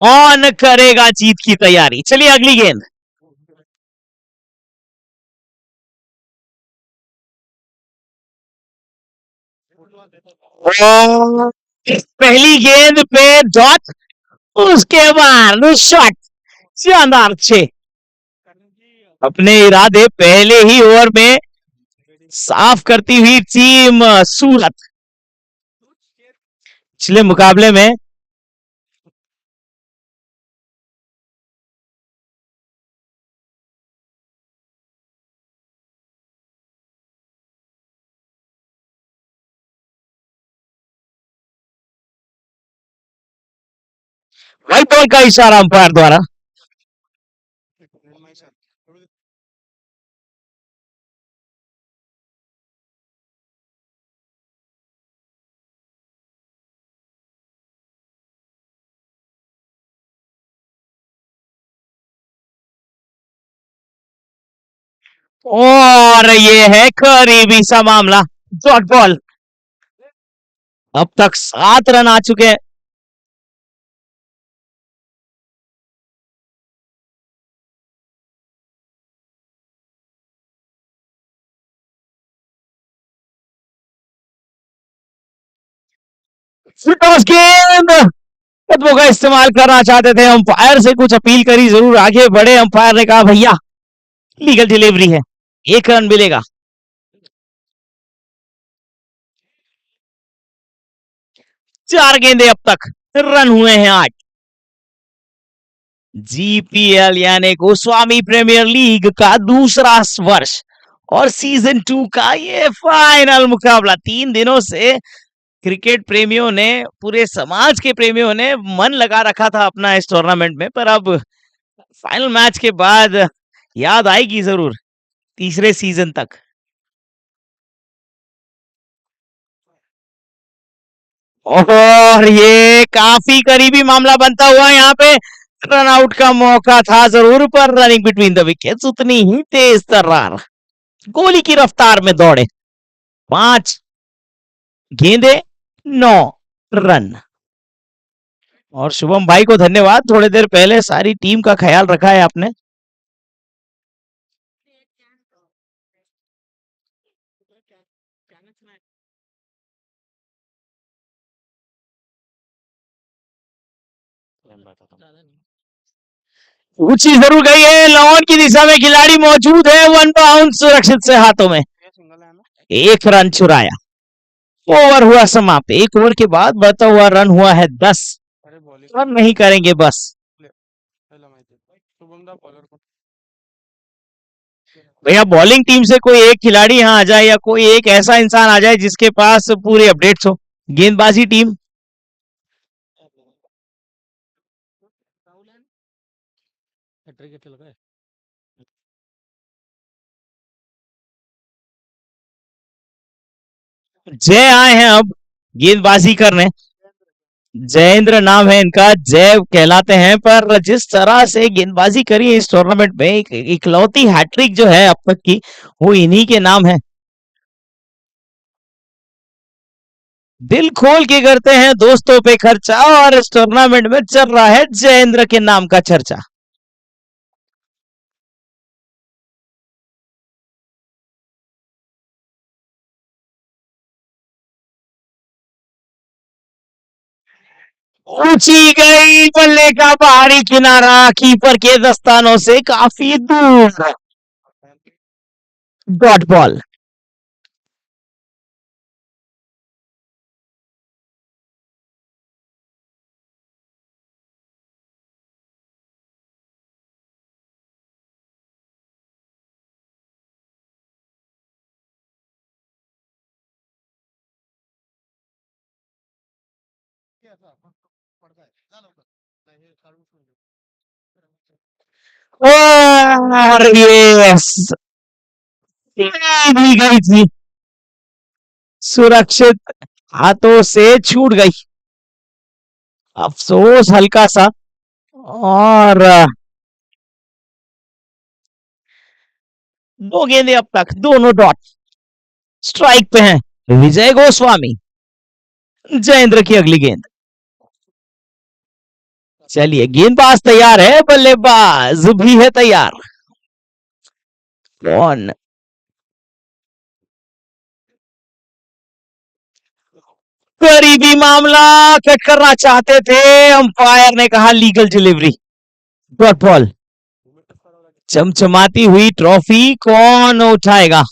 On करेगा जीत की तैयारी। चलिए अगली गेंद। और पहली गेंद पे डॉट, उसके बाद शॉट, शानदार 6। अपने इरादे पहले ही ओवर में साफ करती हुई टीम सूरत पिछले मुकाबले में व्हाइट बॉल का इशारा अंपायर द्वारा। और ये है करीबी सा मामला, डॉट बॉल। अब तक 7 रन आ चुके हैं। गेंद कदमों का इस्तेमाल करना चाहते थे, अंपायर से कुछ अपील करी, जरूर आगे बढ़े। अंपायर ने कहा भैया लीगल डिलीवरी है, 1 रन मिलेगा। चार गेंदे अब तक, रन हुए हैं 8। जीपीएल यानी गोस्वामी प्रीमियर लीग का दूसरा वर्ष और सीजन 2 का ये फाइनल मुकाबला। 3 दिनों से क्रिकेट प्रेमियों ने, पूरे समाज के प्रेमियों ने मन लगा रखा था अपना इस टूर्नामेंट में, पर अब फाइनल मैच के बाद याद आएगी जरूर तीसरे सीजन तक। और ये काफी करीबी मामला बनता हुआ यहाँ पे रन आउट का मौका था जरूर, पर रनिंग बिटवीन द विकेट्स उतनी ही तेज तर्रार गोली की रफ्तार में दौड़े। 5 गेंदे 9 रन। और शुभम भाई को धन्यवाद, थोड़ी देर पहले सारी टीम का ख्याल रखा है आपने। ऊंची जरूर गई है, लॉन की दिशा में खिलाड़ी मौजूद है, 1 बाउंड सुरक्षित से हाथों में, 1 रन चुराया। ओवर हुआ समाप्त। 1 ओवर के बाद बढ़ता हुआ रन हुआ है 10। रन नहीं करेंगे बस। भैया बॉलिंग टीम से कोई एक खिलाड़ी यहाँ आ जाए, या कोई एक ऐसा इंसान आ जाए जिसके पास पूरे अपडेट्स हो। गेंदबाजी टीम जय आए हैं अब गेंदबाजी करने। जयेंद्र नाम है इनका, जय कहलाते हैं, पर जिस तरह से गेंदबाजी करी है इस टूर्नामेंट में, एक इकलौती हैट्रिक जो है अब तक की, वो इन्हीं के नाम है। दिल खोल के करते हैं दोस्तों पे खर्चा, और इस टूर्नामेंट में चल रहा है जयेंद्र के नाम का चर्चा। ऊंची गई, बल्ले का बाहरी किनारा कीपर के दस्तानों से काफी दूर, डॉट बॉल। और यस, दी गई थी, सुरक्षित हाथों से छूट गई, अफसोस हल्का सा। और 2 गेंदे अब तक, दोनों डॉट। स्ट्राइक पे हैं विजय गोस्वामी। जयेंद्र की अगली गेंद। चलिए, गेंदबाज तैयार है, बल्लेबाज भी है तैयार। कौन? करीबी मामला, कट करना चाहते थे, अंपायर ने कहा लीगल डिलीवरी, डॉट बॉल। चमचमाती हुई ट्रॉफी कौन उठाएगा?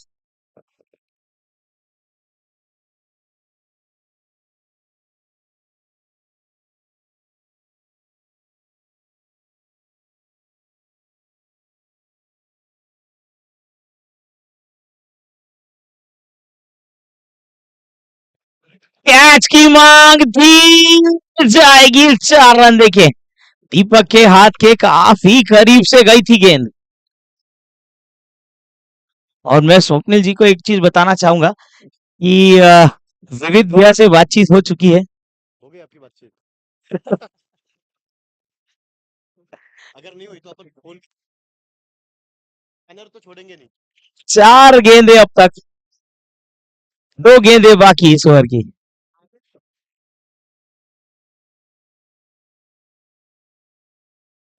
कैच की मांग थी, जाएगी 4 रन। देखे, दीपक के हाथ के काफी करीब से गई थी गेंद। और मैं स्वप्निल जी को एक चीज बताना चाहूंगा कि विविध भैया से बातचीत हो चुकी है। हो गई आपकी बातचीत? अगर नहीं हुई तो अपन फोन तो छोड़ेंगे नहीं। 4 गेंदे अब तक, 2 गेंदे बाकी इस ओवर की।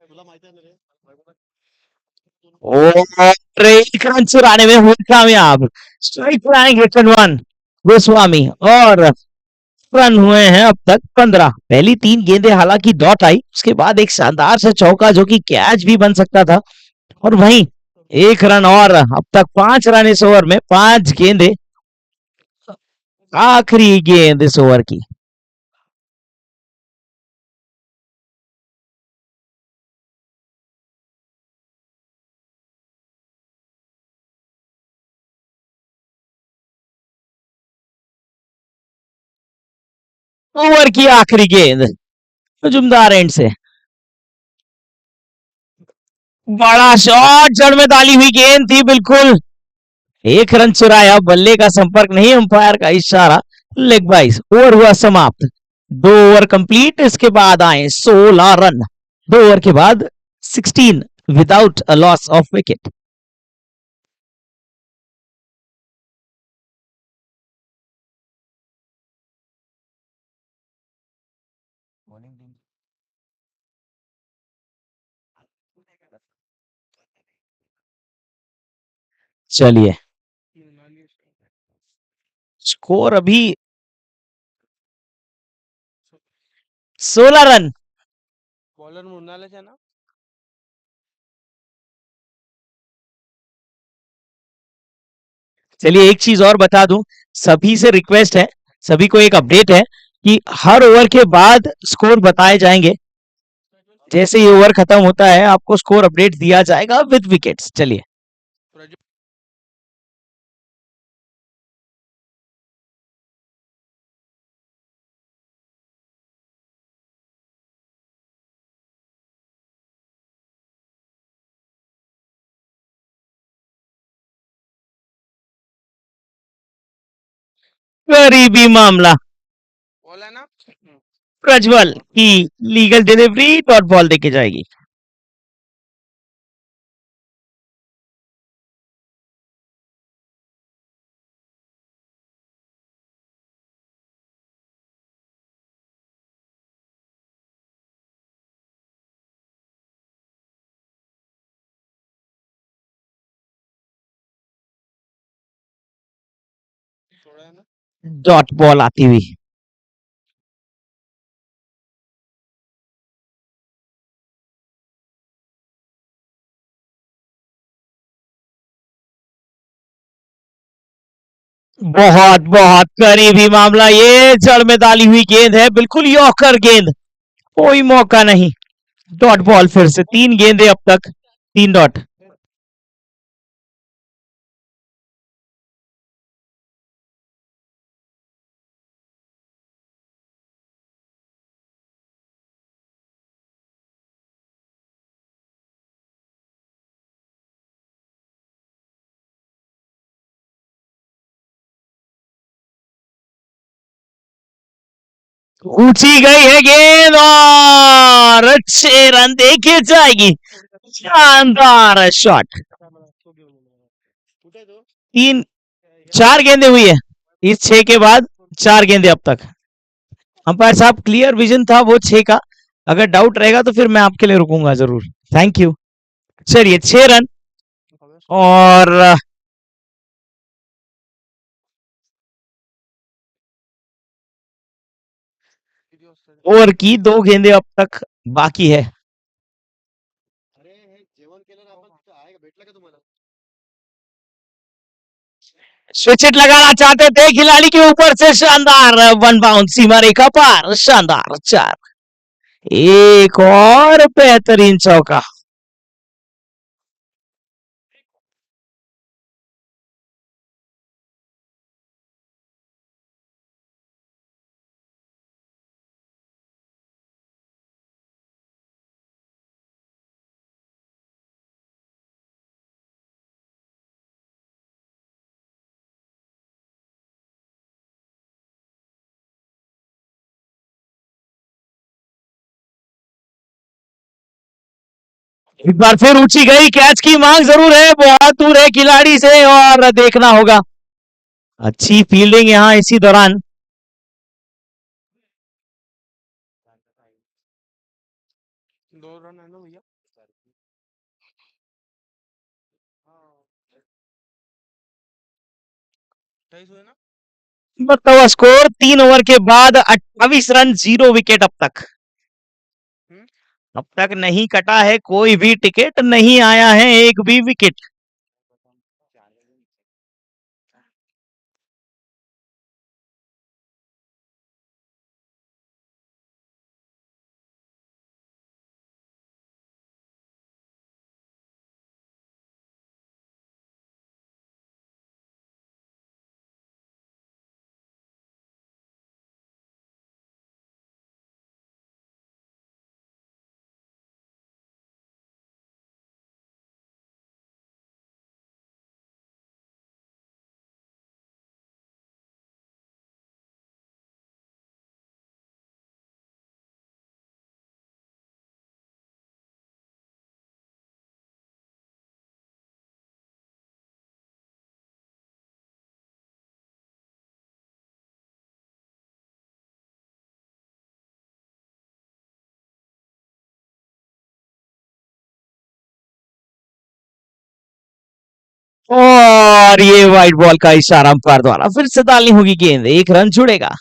तुला माहिती आहे ना रे? और एक रन चुराने में हुए कामयाब। स्ट्राइक लाएंगे चंदवन गोस्वामी, और रन हुए हैं अब तक 15। पहली 3 गेंदें हालांकि डॉट आई, उसके बाद एक शानदार सा चौका जो कि कैच भी बन सकता था, और वहीं 1 रन, और अब तक 5 रन इस ओवर में, 5 गेंदें। आखिरी गेंद इस ओवर की। ओवर की आखिरी गेंद जुमदार एंड से, बड़ा शॉट, जड़ में डाली हुई गेंद थी बिल्कुल। 1 रन चुराया, बल्ले का संपर्क नहीं, अंपायर का इशारा, लेग बाइस। ओवर हुआ समाप्त, 2 ओवर कंप्लीट। इसके बाद आए 16 रन, 2 ओवर के बाद 16 without a loss of wicket. चलिए, स्कोर अभी 16 रन। बॉलर मुन्नाले है ना? चलिए, एक चीज और बता दूं, सभी से रिक्वेस्ट है, सभी को एक अपडेट है कि हर ओवर के बाद स्कोर बताए जाएंगे। जैसे ही ओवर खत्म होता है आपको स्कोर अपडेट दिया जाएगा विद विकेट्स। चलिए, करीबी मामला, बॉल है ना? प्रज्वल की लीगल डिलीवरी, डॉट बॉल देके जाएगी। थोड़ा है ना? डॉट बॉल आती हुई, बहुत बहुत करीबी मामला, ये जड़ में डाली हुई गेंद है, बिल्कुल यॉर्कर गेंद, कोई मौका नहीं। डॉट बॉल फिर से, 3 गेंदे अब तक, 3 डॉट। ऊंची गई है गेंद, और अच्छे रन देके जाएगी। शानदार शॉट। कुठे तो? 3 4 गेंदे हुई है, इस 6 के बाद 4 गेंदे अब तक। अंपायर साहब, क्लियर विजन था वो 6 का, अगर डाउट रहेगा तो फिर मैं आपके लिए रुकूंगा जरूर। Thank you. चलिए 6 रन और ओवर की 2 गेंदे अब तक बाकी है। अरे हे जेवण केलं ना आपण तिथं आहे का भेटलं का तुम्हाला स्विच लगाना चाहते थे खिलाड़ी के ऊपर से, शानदार वन बाउंड, सीमा रेखा पार, शानदार 4। एक और बेहतरीन चौका। एक बार फिर ऊंची गई, कैच की मांग जरूर है, बहुत दूर है खिलाड़ी से और देखना होगा। अच्छी फील्डिंग यहां इसी दौरान। 2 रन है ना भैया ढाई सौ है ना मतलब स्कोर 3 ओवर के बाद 28 रन, 0 विकेट अब तक। हम्म अब तक नहीं कटा है कोई भी टिकट, नहीं आया है एक भी विकेट। और ये वाइट बॉल का इशारा अंपायर द्वारा, फिर से डालनी होगी गेंद, 1 रन जुड़ेगा।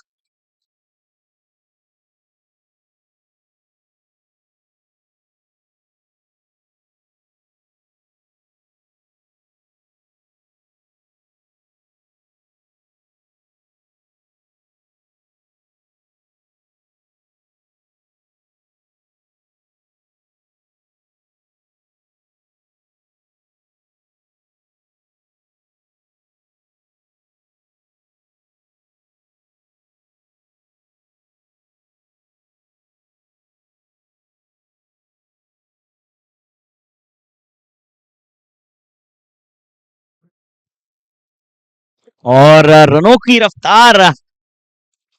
और रनों की रफ्तार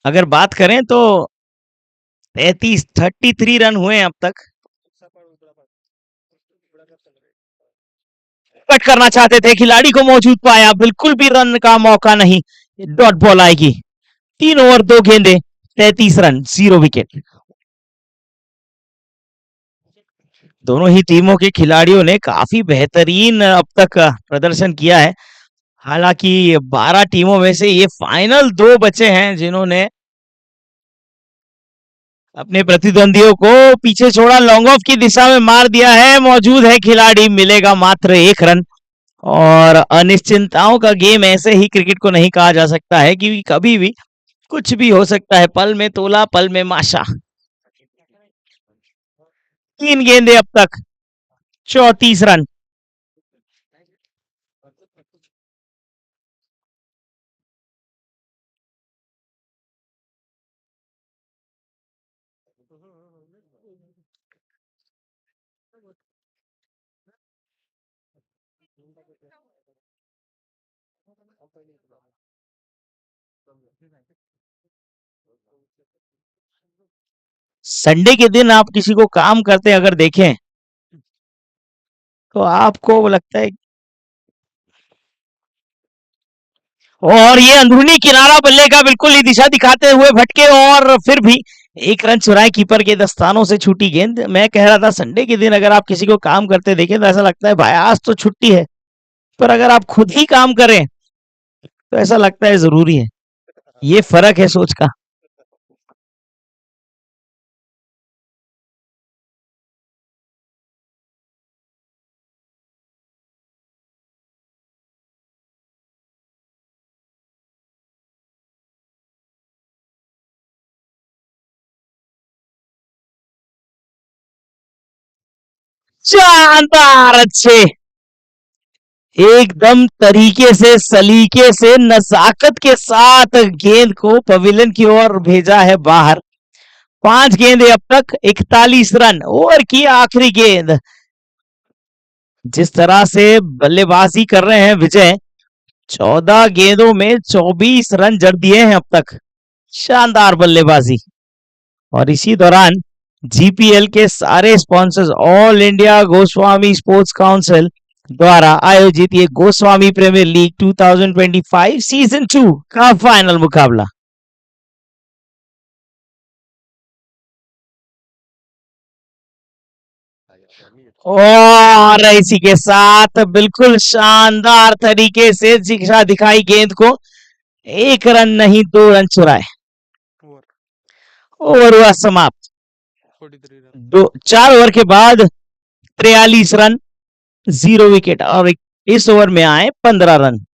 अगर बात करें तो 33 रन हुए अब तक। कट करना चाहते थे, खिलाड़ी को मौजूद पाया, बिल्कुल भी रन का मौका नहीं, डॉट बॉल आएगी। 3 ओवर 2 गेंदे, 33 रन, 0 विकेट। दोनों ही टीमों के खिलाड़ियों ने काफी बेहतरीन अब तक प्रदर्शन किया है। हालांकि 12 टीमों में से ये फाइनल 2 बचे हैं जिन्होंने अपने प्रतिद्वंदियों को पीछे छोड़ा, लॉन्ग ऑफ की दिशा में मार दिया है। मौजूद है खिलाड़ी, मिलेगा मात्र 1 रन। और अनिश्चितताओं का गेम ऐसे ही क्रिकेट को नहीं कहा जा सकता है, क्योंकि कभी भी कुछ भी हो सकता है, पल में तोला पल में माशा। 3 गेंदे अब तक, 34 रन। संडे के दिन आप किसी को काम करते अगर देखें तो आपको लगता है, और ये अंदरूनी किनारा बल्ले का बिल्कुल ही दिशा दिखाते हुए भटके, और फिर भी एक रन चुराए कीपर के दस्तानों से छूटी गेंद। मैं कह रहा था संडे के दिन अगर आप किसी को काम करते देखें तो ऐसा लगता है भाई आज तो छुट्टी है, पर अगर आप खुद ही काम करें तो ऐसा लगता है जरूरी है। ये फर्क है सोच का। शानदार, अच्छे, एकदम तरीके से, सलीके से, नजाकत के साथ गेंद को पवेलियन की ओर भेजा है बाहर। 5 गेंदें अब तक, 41 रन। ओवर की आखिरी गेंद। जिस तरह से बल्लेबाजी कर रहे हैं विजय, 14 गेंदों में 24 रन जड़ दिए हैं अब तक। शानदार बल्लेबाजी। और इसी दौरान जीपीएल के सारे sponsors, all India Goswami sports council द्वारा आयोजित ये गोस्वामी प्रीमियर लीग 2025 सीजन 2 का फाइनल मुकाबला। और इसी के साथ बिल्कुल शानदार तरीके से दिशा दिखाई गेंद को। 1 रन नहीं, 2 रन चुराए। ओवर हुआ समाप्त। 4 ओवर के बाद 43 रन, 0 विकेट। और इस ओवर में आए 15 रन।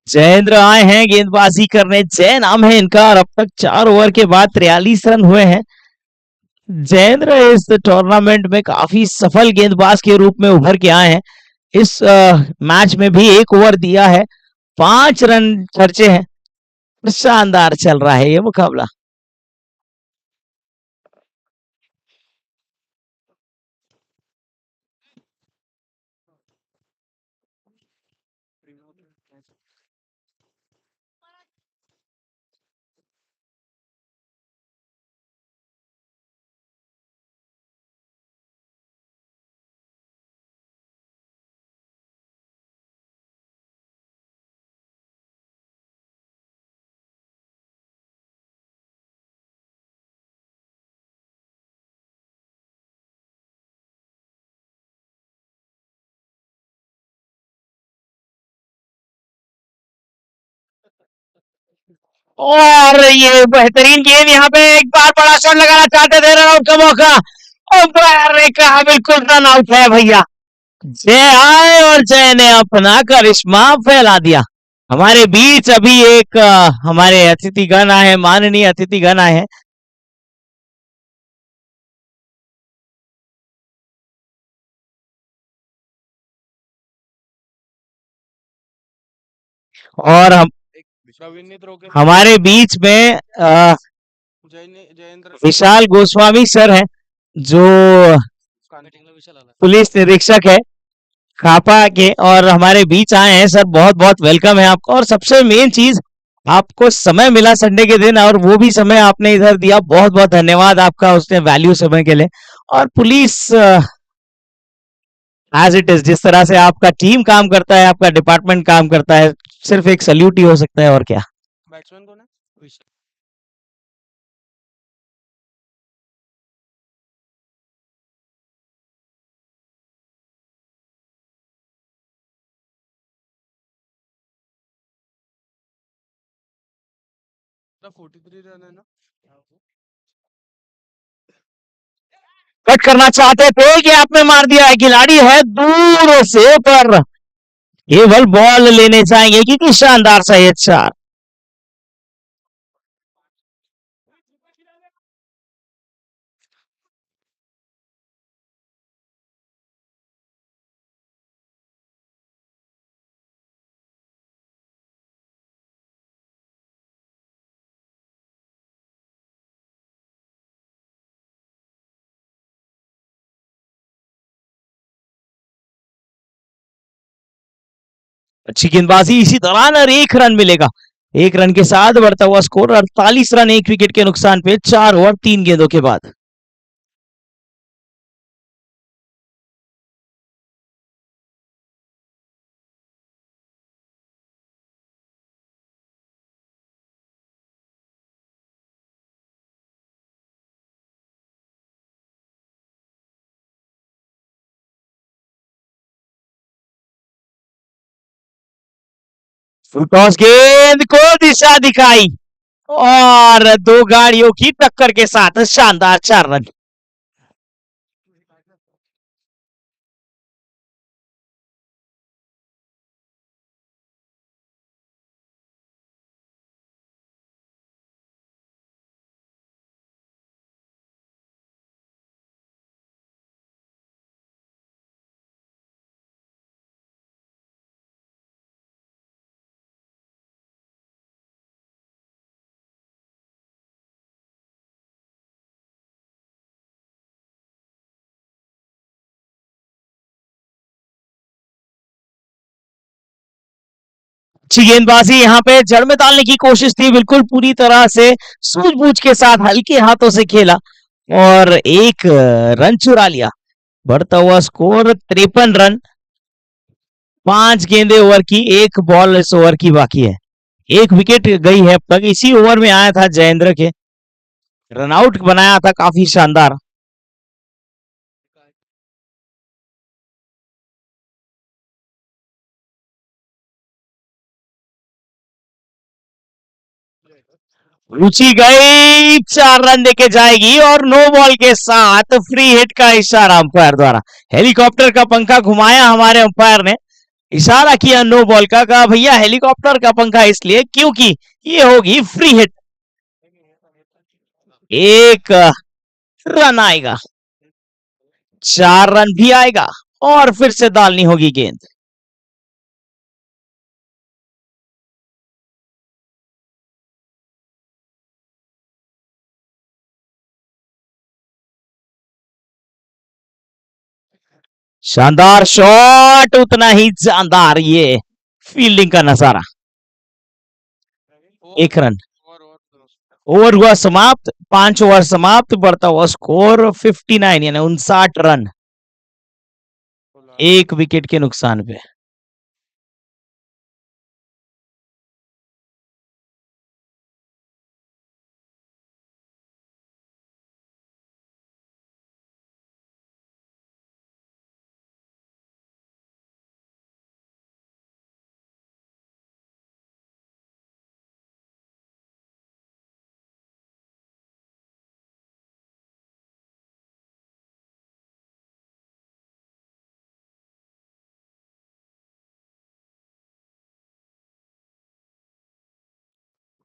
जयेंद्र आए हैं गेंदबाजी करने, जय नाम है इनका, और अब तक 4 ओवर के बाद 43 रन हुए हैं। जयेंद्र इस टूर्नामेंट में काफी सफल गेंदबाज के रूप में उभर के आए हैं। इस मैच में भी 1 ओवर दिया है, 5 रन खर्चे हैं। शानदार चल रहा है ये मुकाबला। और ये बेहतरीन गेंद, यहाँ पे एक बार बड़ा शॉट लगाना चाहते थे, रन आउट का मौका। अंपायर ने कहा बिल्कुल रन आउट है भैया। जय आए और जय ने अपना करिश्मा फैला दिया। हमारे बीच अभी एक हमारे अतिथिगण आए हैं, माननीय अतिथिगण आए हैं। और हमारे बीच में विशाल गोस्वामी सर हैं, जो पुलिस निरीक्षक है खापा के, और हमारे बीच आए हैं। सर बहुत बहुत वेलकम है आपका। और सबसे मेन चीज, आपको समय मिला संडे के दिन, और वो भी समय आपने इधर दिया, बहुत बहुत धन्यवाद आपका उसने वैल्यू समय के लिए। और पुलिस एज इट इज, जिस तरह से आपका टीम काम करता है, आपका डिपार्टमेंट काम करता है, सिर्फ एक सल्यूट ही हो सकता है, और क्या। कट करना चाहते थे कि आपने मार दिया है, खिलाड़ी है दूर से, पर केवल बॉल लेने जाएंगे क्योंकि शानदार सा ये चार। अच्छी गेंदबाजी इसी दौरान और 1 रन मिलेगा। 1 रन के साथ बढ़ता हुआ स्कोर 48 रन 1 विकेट के नुकसान पे 4 ओवर 3 गेंदों के बाद। फुल टॉस गेंद को दिशा दिखाई और 2 गाड़ियों की टक्कर के साथ शानदार 4 रन। अच्छी गेंदबाजी यहाँ पे जड़ में डालने की कोशिश थी, बिल्कुल पूरी तरह से सूझबूझ के साथ हल्के हाथों से खेला और 1 रन चुरा लिया। बढ़ता हुआ स्कोर 53 रन। 5 गेंदे ओवर की, 1 बॉल इस ओवर की बाकी है। 1 विकेट गई है अब तक। इसी ओवर में आया था जयेंद्र के, रनआउट बनाया था काफी शानदार। रुचि गई, 4 रन देके जाएगी और नो बॉल के साथ फ्री हिट का इशारा अंपायर द्वारा। हेलीकॉप्टर का पंखा घुमाया हमारे अंपायर ने, इशारा किया नो बॉल का, कहा भैया हेलीकॉप्टर का पंखा इसलिए क्योंकि ये होगी फ्री हिट। 1 रन आएगा, 4 रन भी आएगा और फिर से डालनी होगी गेंद। शानदार शॉट, उतना ही जानदार ये फील्डिंग का नजारा। 1 रन। ओवर हुआ समाप्त, 5 ओवर समाप्त, बढ़ता हुआ स्कोर 59 यानी 59 रन 1 विकेट के नुकसान पे।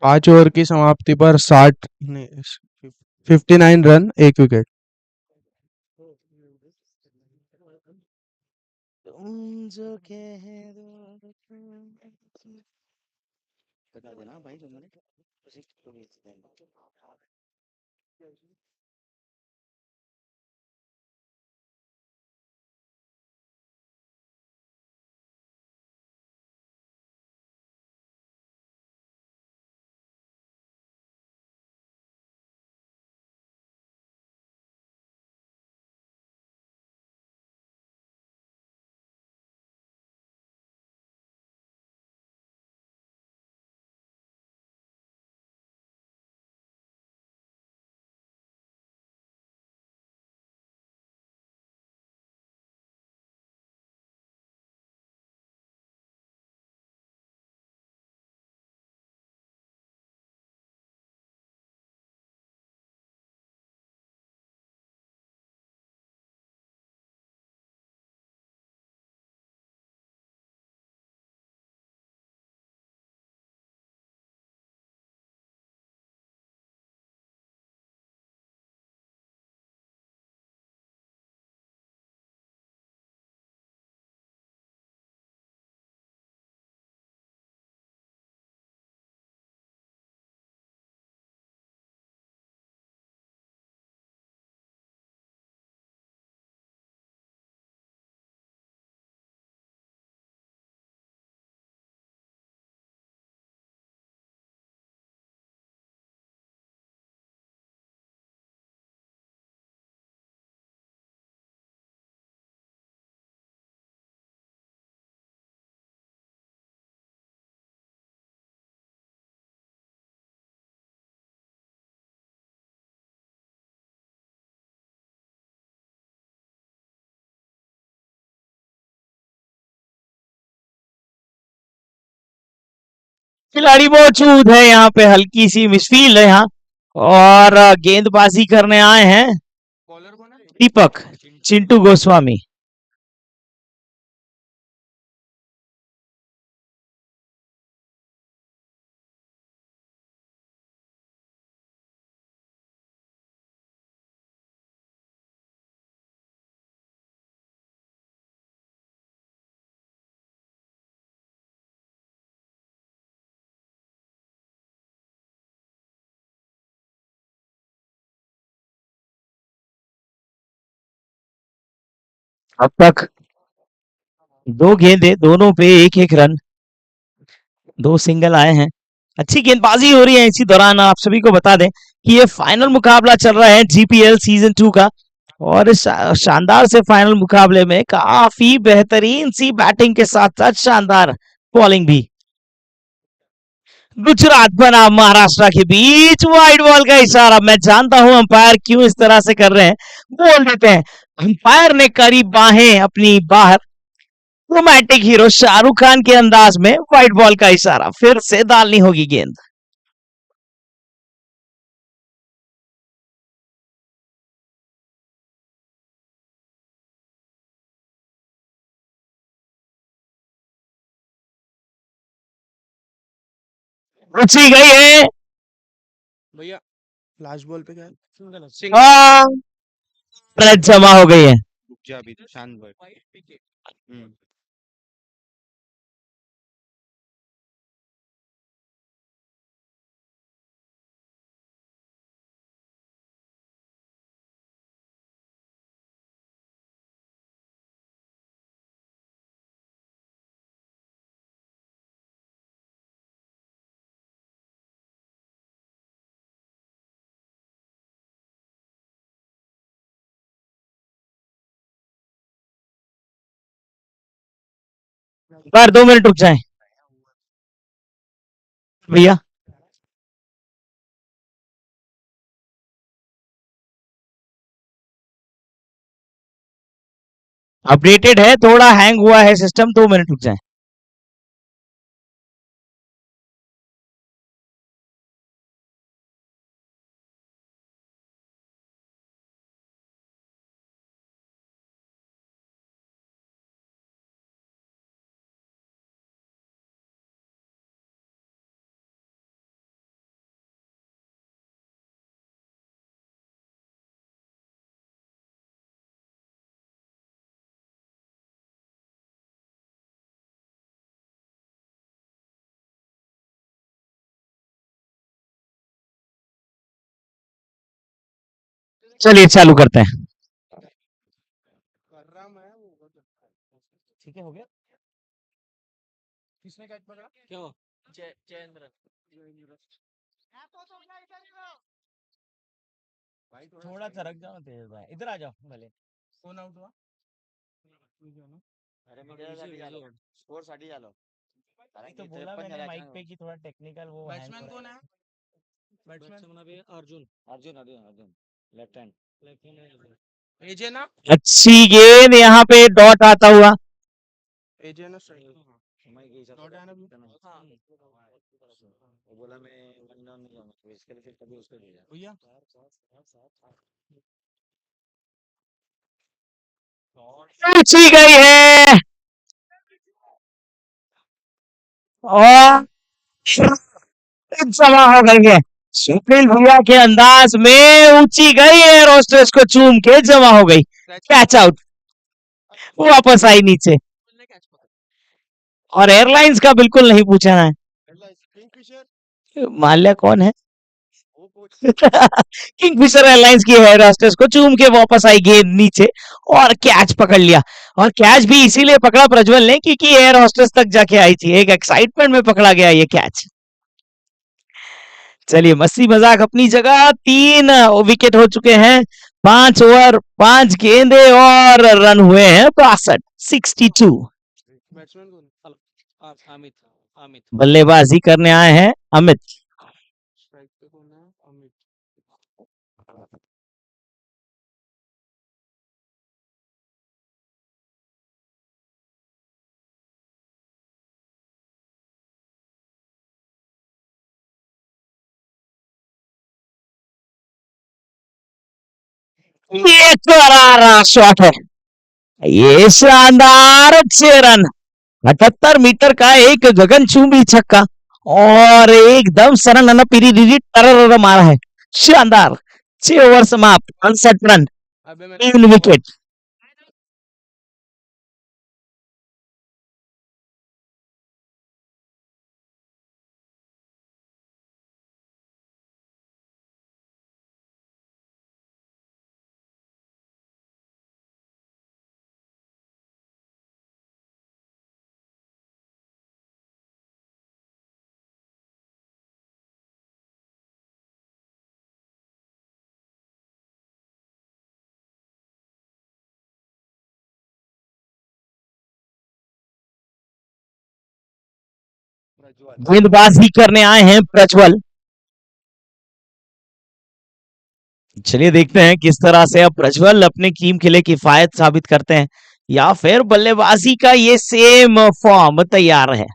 पांच ओवर की समाप्ति पर 59 रन 1 विकेट। तुम जो कह दो बता देना भाई तुमने खिलाड़ी मौजूद है यहाँ पे, हल्की सी मिसफील्ड है यहाँ, और गेंदबाजी करने आए हैं बॉलर कौन है? दीपक चिंटू गोस्वामी। अब तक दो गेंदे, दोनों पे एक एक रन, दो सिंगल आए हैं। अच्छी गेंदबाजी हो रही है। इसी दौरान आप सभी को बता दें कि ये फाइनल मुकाबला चल रहा है जीपीएल सीजन 2 का, और इस शानदार से फाइनल मुकाबले में काफी बेहतरीन सी बैटिंग के साथ साथ शानदार बॉलिंग भी। गुजरात बनाम महाराष्ट्र के बीच वाइड बॉल का इशारा। मैं जानता हूं अंपायर क्यों इस तरह से कर रहे हैं, बोल देते हैं। अंपायर ने करी बाहें अपनी बाहर, रोमांटिक हीरो शाहरुख खान के अंदाज में वाइड बॉल का इशारा, फिर से डालनी होगी गेंद। रुचि गई है, भैया लास्ट बॉल पे क्या है? और रन जमा हो गई है। रुक जा अभी शांत बैठ। बार 2 मिनट रुक जाए भैया। अपडेटेड है, थोड़ा हैंग हुआ है सिस्टम, 2 मिनट रुक जाए। चलिए चालू करते हैं। कर रहा मैं वो ठीक है, हो गया। किसने कैच पकड़ा? क्यों? जयेंद्र। भाई थोड़ा सा रख जाओ तेज भाई, इधर आ जाओ भले। कौन आउट हुआ? अरे मीडियासाठी झालो स्कोर साठी झालो कारण तो की बोला 53 मैंने झाले माइक पे अचानक कि थोड़ा टेक्निकल वो हैंग बैट्समैन हो कौन रहा है? बैट्समैन अभी अर्जुन अर्जुन अर्जुन अर्जुन लेफ्ट हैंड एजे ना? है। अच्छी गेंद, यहाँ पे डॉट आता हुआ। एजे ना सही। मैं के हिसाब Not से आना भी? हाँ वो बोला मैं वनडाउन नहीं जाऊंगा तो इसके लिए फिर कभी उसको भेजा भैया रुचि गई है, और जमा हो गई है। सुनील भैया के अंदाज में ऊंची गई है, रोस्टर्स को चूम के जमा हो गई। कैच आउट, वापस आई नीचे। कैच पकड़ा। और एयरलाइंस का बिल्कुल नहीं पूछा है। किंगफिशर माल्या कौन है? वो कोच किंगफिशर एयरलाइंस की एयर होस्टेस को चूम के वापस आई गेंद नीचे, और कैच पकड़ लिया। और कैच भी इसीलिए पकड़ा प्रज्वल ने क्योंकि एयर होस्टेस तक जाके आई थी, एक एक्साइटमेंट में पकड़ा गया ये कैच। चलिए मस्ती मजाक अपनी जगह, 3 विकेट हो चुके हैं, 5 ओवर 5 गेंदे, और रन हुए हैं 62। बैट्समैन कौन? अमित अमित बल्लेबाजी करने आए हैं अमित। स्ट्राइक पे कौन है? अमित। ये करारा शॉट है, ये शानदार 6 रन, 78 मीटर का एक गगनचुंबी छक्का और एकदम सरन पीरी तरर मारा है। शानदार, 6 ओवर समाप्त, 68 रन, अबे मैं 3 विकेट। प्रज्वल गेंदबाजी करने आए हैं प्रज्वल। चलिए देखते हैं किस तरह से अब प्रज्वल अपनी टीम के लिए किफायत साबित करते हैं या फिर बल्लेबाजी का ये सेम फॉर्म तैयार है।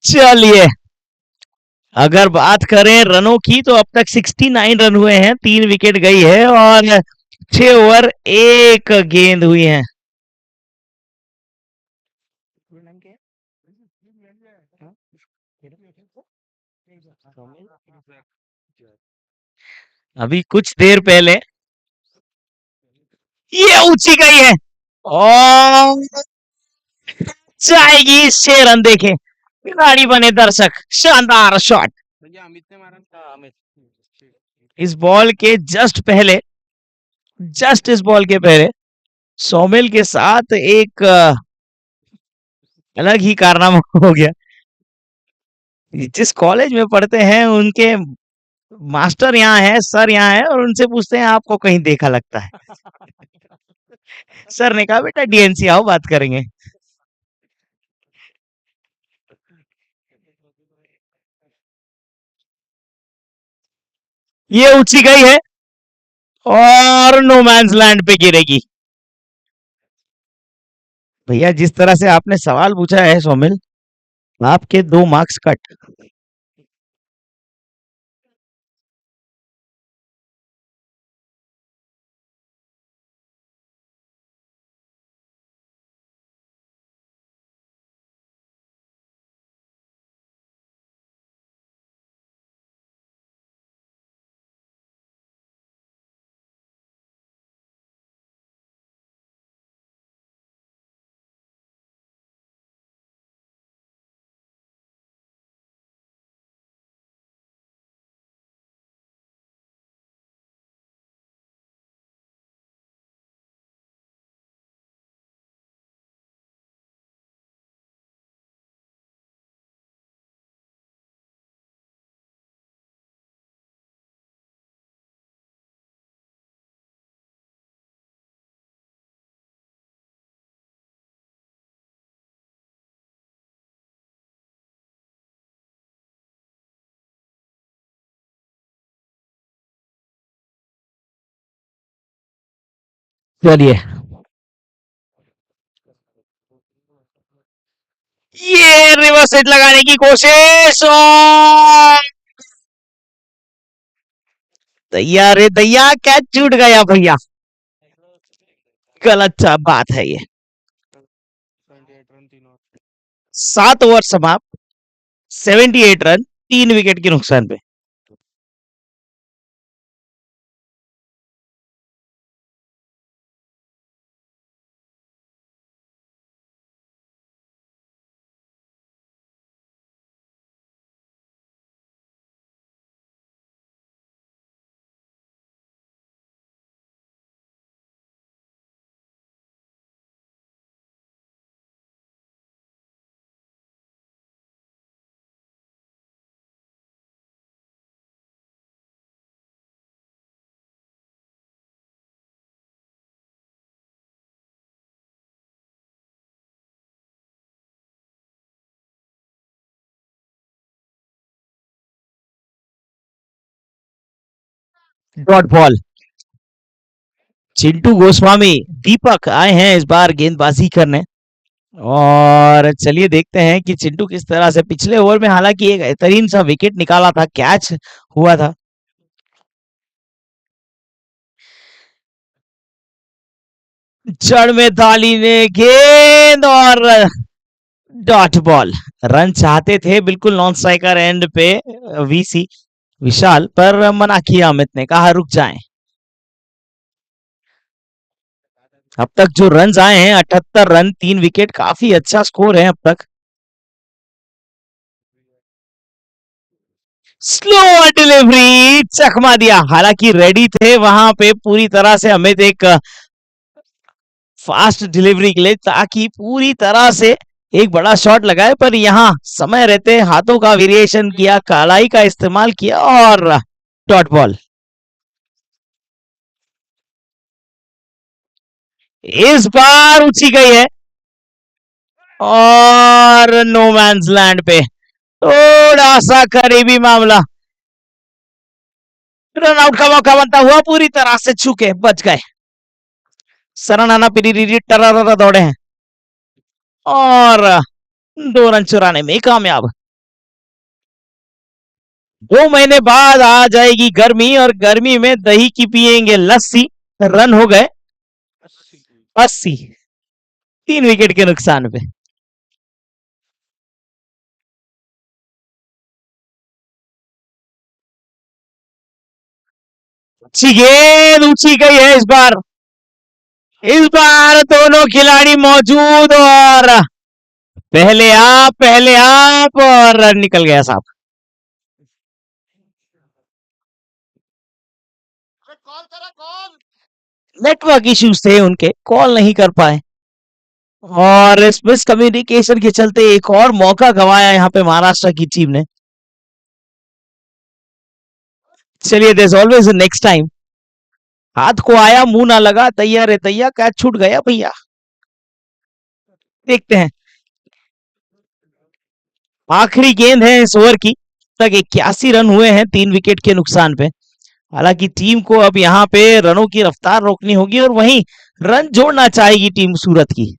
चलिए, अगर बात करें रनों की तो अब तक 69 रन हुए हैं, 3 विकेट गई है और 6 ओवर 1 गेंद हुई है। अभी कुछ देर पहले ये ऊंची गई है और जाएगी 6 रन। देखे, खिलाड़ी बने दर्शक, शानदार शॉट। भैया अमित ने मारा था। अमित इस बॉल के जस्ट इस बॉल के पहले सोमिल के साथ एक अलग ही कारनामा हो गया। जिस कॉलेज में पढ़ते हैं उनके मास्टर यहाँ है, सर यहाँ है और उनसे पूछते हैं आपको कहीं देखा लगता है। सर ने कहा बेटा डीएनसी आओ बात करेंगे। ये ऊंची गई है और नो मैंस लैंड पे गिरेगी। भैया जिस तरह से आपने सवाल पूछा है सोमिल, आपके 2 मार्क्स कट। चलिए, ये रिवर्स हिट लगाने की कोशिश और दैया रे दैया, कैच छूट गया भैया। गलत सा बात है ये। 78 रन 3 ओवर। 7 ओवर समाप्त, 78 रन, 3 विकेट के नुकसान पे। Dot ball. चिंटू गोस्वामी, दीपक आए हैं इस बार गेंदबाजी करने। और चलिए देखते हैं कि चिंटू किस तरह से पिछले ओवर में हालांकि एक बेहतरीन सा विकेट निकाला था, कैच हुआ था। जड़ में दाली ने गेंद और डॉट बॉल। रन चाहते थे बिल्कुल नॉन स्ट्राइकर एंड पे वीसी विशाल, पर मना किया अमित ने, कहा रुक जाएं। अब तक जो रन आए हैं 78 रन, 3 विकेट, काफी अच्छा स्कोर है अब तक। स्लो डिलीवरी, चकमा दिया, हालांकि रेडी थे वहां पे पूरी तरह से अमित एक फास्ट डिलीवरी के लिए, ताकि पूरी तरह से एक बड़ा शॉट लगाए, पर यहां समय रहते हाथों का वेरिएशन किया, कालाई का इस्तेमाल किया और डॉट बॉल। इस बार ऊंची गई है और नो मैंस लैंड पे थोड़ा सा करीबी मामला। रन आउट का मौका बनता हुआ पूरी तरह से चूके बच गए। सरनाना पिरी टरा दौड़े हैं और 2 रन चुराने में कामयाब। 2 महीने बाद आ जाएगी गर्मी और गर्मी में दही की पिएंगे लस्सी। रन हो गए 80, 3 विकेट के नुकसान पे। अच्छी गेंद ऊंची गई है इस बार। इस बार दोनों खिलाड़ी मौजूद और पहले आप और रन निकल गया साहब। नेटवर्क इश्यूज थे उनके, कॉल नहीं कर पाए और इस मिस कम्युनिकेशन के चलते एक और मौका गंवाया यहाँ पे महाराष्ट्र की टीम ने। चलिए there is always next time. हाथ को आया, मुंह ना लगा, तैयार है तैयार, कैच छूट गया भैया। देखते हैं, आखिरी गेंद है इस ओवर की। तक 81 रन हुए हैं 3 विकेट के नुकसान पे। हालांकि टीम को अब यहाँ पे रनों की रफ्तार रोकनी होगी और वहीं रन जोड़ना चाहेगी टीम सूरत की।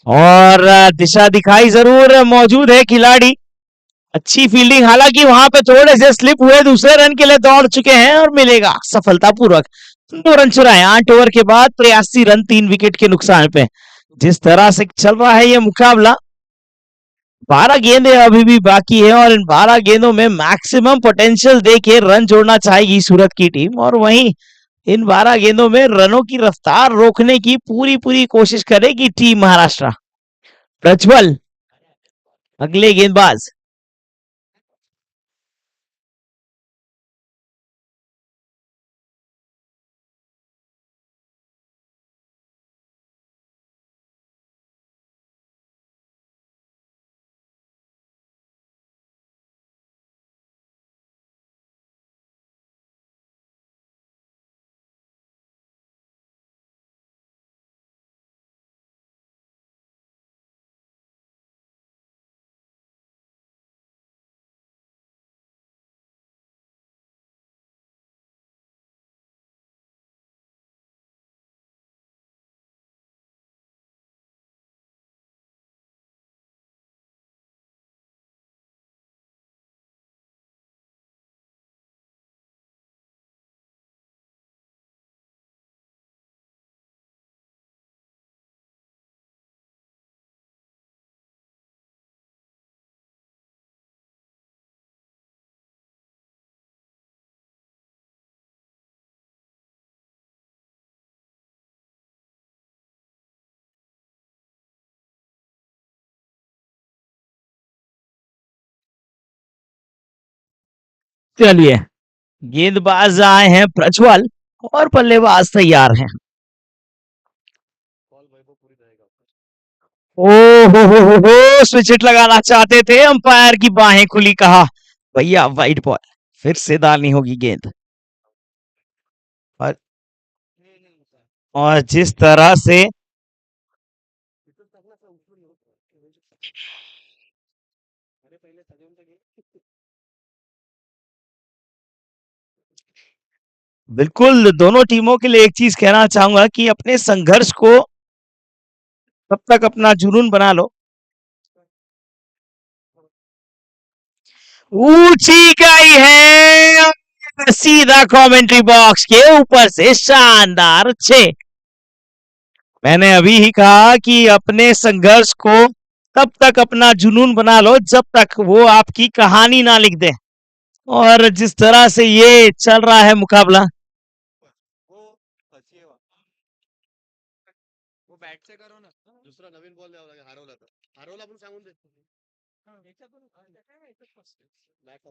और दिशा दिखाई जरूर मौजूद है खिलाड़ी। अच्छी फील्डिंग, हालांकि वहां पे थोड़े से स्लिप हुए, दूसरे रन के लिए दौड़ चुके हैं और मिलेगा सफलतापूर्वक। 2 रन चुराए 8 ओवर के बाद, 83 रन 3 विकेट के नुकसान पे। जिस तरह से चल रहा है ये मुकाबला, 12 गेंदें अभी भी बाकी है और इन 12 गेंदों में मैक्सिमम पोटेंशियल देके रन जोड़ना चाहेगी सूरत की टीम और वहीं इन 12 गेंदों में रनों की रफ्तार रोकने की पूरी पूरी कोशिश करेगी टीम महाराष्ट्र। प्रज्वल अगले गेंदबाज। चलिए, गेंदबाज आए हैं प्रज्वल और बल्लेबाज तैयार हैं। ओ हो स्विच हिट लगाना चाहते थे, अंपायर की बाहें खुली, कहा भैया वाइड बॉल, फिर से डालनी होगी गेंद। और, और जिस तरह से अरे पहले स्टेडियम तक गए। बिल्कुल दोनों टीमों के लिए एक चीज कहना चाहूंगा कि अपने संघर्ष को तब तक अपना जुनून बना लो। ऊंची गई है सीधा कमेंट्री बॉक्स के ऊपर से, शानदार 6। मैंने अभी ही कहा कि अपने संघर्ष को तब तक अपना जुनून बना लो जब तक वो आपकी कहानी ना लिख दे। और जिस तरह से ये चल रहा है मुकाबला, वो अच्छी है वो बैट से करो ना दुसरा नवीन बॉल द्यावा लागेल हरवला तर हरवला पण सांगून दे बॅट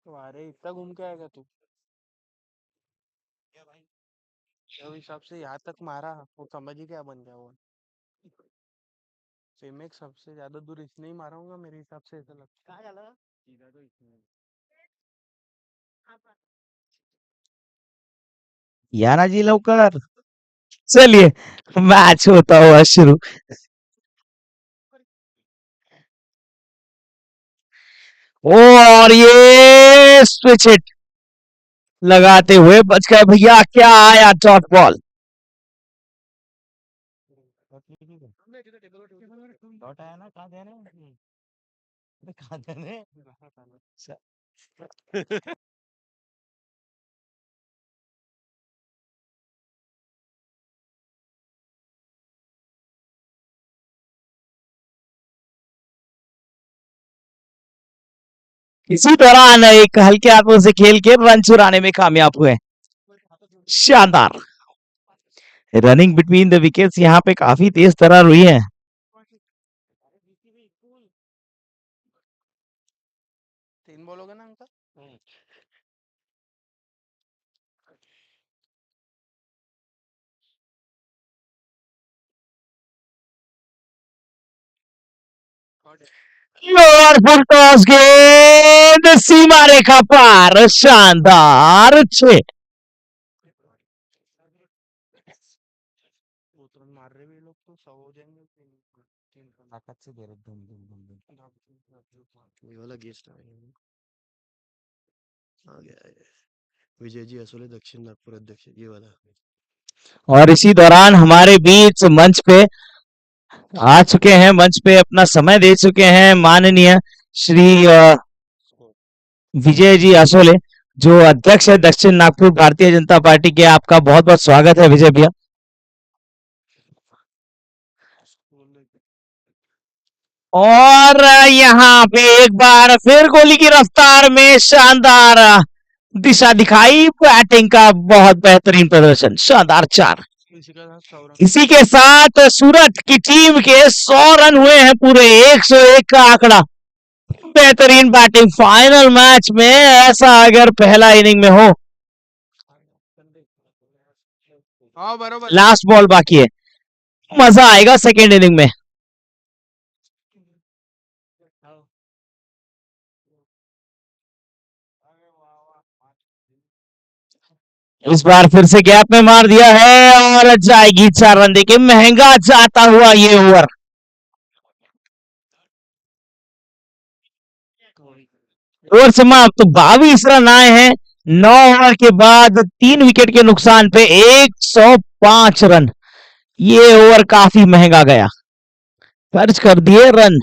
अरे इतना घूम के आएगा तू क्या भाई उस हिसाब से यहाँ तक मारा वो समझ ही क्या बन गया वो फेमेक सबसे ज्यादा दूर इसने ही मारा होगा मेरे हिसाब से ऐसा लगता है सीधा तो इसने याना जी लवकर। चलिए मैच होता हुआ शुरू। ओ और ये स्विच हिट लगाते हुए बच गए भैया, क्या आया डॉट बॉल। लौट आया ना, कहाँ देने कहाँ देने इसी दौरान एक हल्के हाथों से खेल के रन चुराने में कामयाब हुए। शानदार रनिंग बिटवीन द विकेट्स, यहाँ पे काफी तेज तरार हुई है। तीन बोलोगे ना अंकल लोअर फुल टॉस गेंद सीमा रेखा पार, शानदार 6। उतरन मार रहे भी लोग तो 100 हो जाएंगे ताकत से दे रहे धूम धूम धूम धूम। ये वाला गेस्ट आ गया है विजय जी असोले दक्षिण नागपुर अध्यक्ष ये वाला और इसी दौरान हमारे बीच मंच पे आ चुके हैं, मंच पे अपना समय दे चुके हैं माननीय श्री विजय जी असोले, जो अध्यक्ष है दक्षिण नागपुर भारतीय जनता पार्टी के। आपका बहुत बहुत स्वागत है विजय भैया। और यहाँ पे एक बार फिर गोली की रफ्तार में शानदार दिशा दिखाई, बैटिंग का बहुत बेहतरीन प्रदर्शन, शानदार 4। इसी के साथ 100 रन इसी के साथ सूरत की टीम के 100 रन हुए हैं पूरे, 101 का आंकड़ा। बेहतरीन बैटिंग फाइनल मैच में, ऐसा अगर पहला इनिंग में हो। हाँ बरोबर लास्ट बॉल बाकी है, मजा आएगा सेकेंड इनिंग में। इस बार फिर से गैप में मार दिया है और जाएगी 4 रन देके, महंगा जाता हुआ ये ओवर। ओवर समाप्त, 22 रन आए हैं 9 ओवर के बाद, 3 विकेट के नुकसान पे 105 रन। ये ओवर काफी महंगा गया, खर्च कर दिए रन।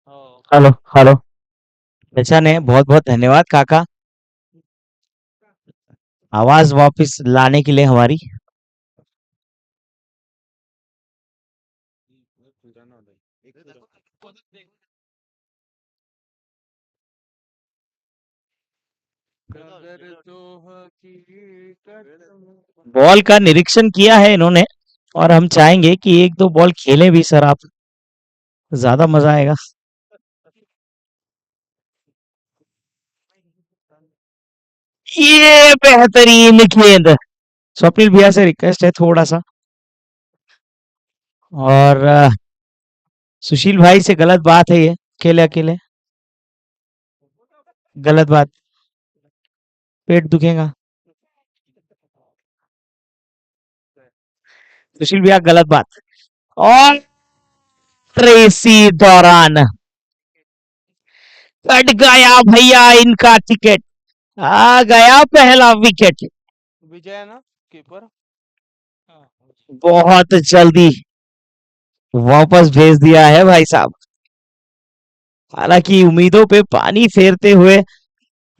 Hello hello. अच्छा ने बहुत बहुत धन्यवाद काका, आवाज वापस लाने के लिए हमारी। कदर तो हकीकत में। बॉल का निरीक्षण किया है इन्होंने और हम चाहेंगे कि एक दो बॉल खेलें भी सर आप, ज्यादा मजा आएगा। ये बेहतरीन गेंद, स्वप्निल भैया से रिक्वेस्ट है थोड़ा सा, और सुशील भाई से गलत बात है ये, अकेले अकेले गलत बात, पेट दुखेगा। सुशील भैया गलत बात। और इसी दौरान कट गया भैया इनका टिकट, आ गया पहला विकेट। विजय है ना कीपर। बहुत जल्दी वापस भेज दिया है भाई साहब। हालांकि उम्मीदों पे पानी फेरते हुए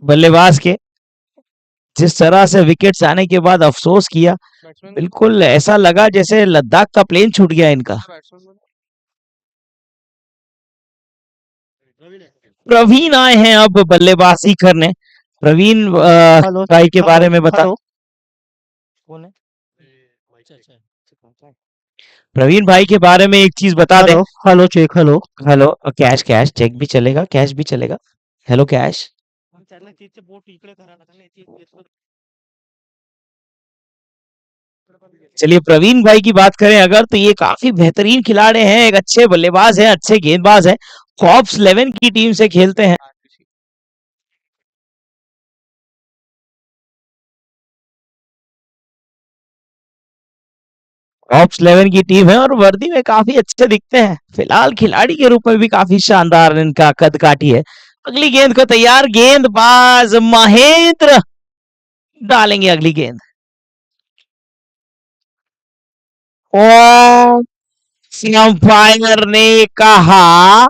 बल्लेबाज के जिस तरह से विकेट्स आने के बाद अफसोस किया, बैट्समैन बिल्कुल ऐसा लगा जैसे लद्दाख का प्लेन छूट गया इनका। बैट्समैन प्रवीण आए हैं अब बल्लेबाजी करने। प्रवीण हेलो भाई के बारे में बता। हेलो कौन है? प्रवीण भाई के बारे में एक चीज बता दे। Hello hello check hello. Hello cash, cash check भी चलेगा, कैश भी चलेगा। Hello cash. चलिए प्रवीण भाई की बात करें अगर, तो ये काफी बेहतरीन खिलाड़ी हैं, एक अच्छे बल्लेबाज हैं, अच्छे गेंदबाज हैं, कॉर्प्स 11 की टीम से खेलते हैं। कॉर्प्स 11 की टीम है और वर्दी में काफी अच्छे दिखते हैं। फिलहाल खिलाड़ी के रूप में भी काफी शानदार इनका कद काठी है। अगली गेंद को तैयार, गेंदबाज महेंद्र डालेंगे अगली गेंद। और अंपायर ने कहा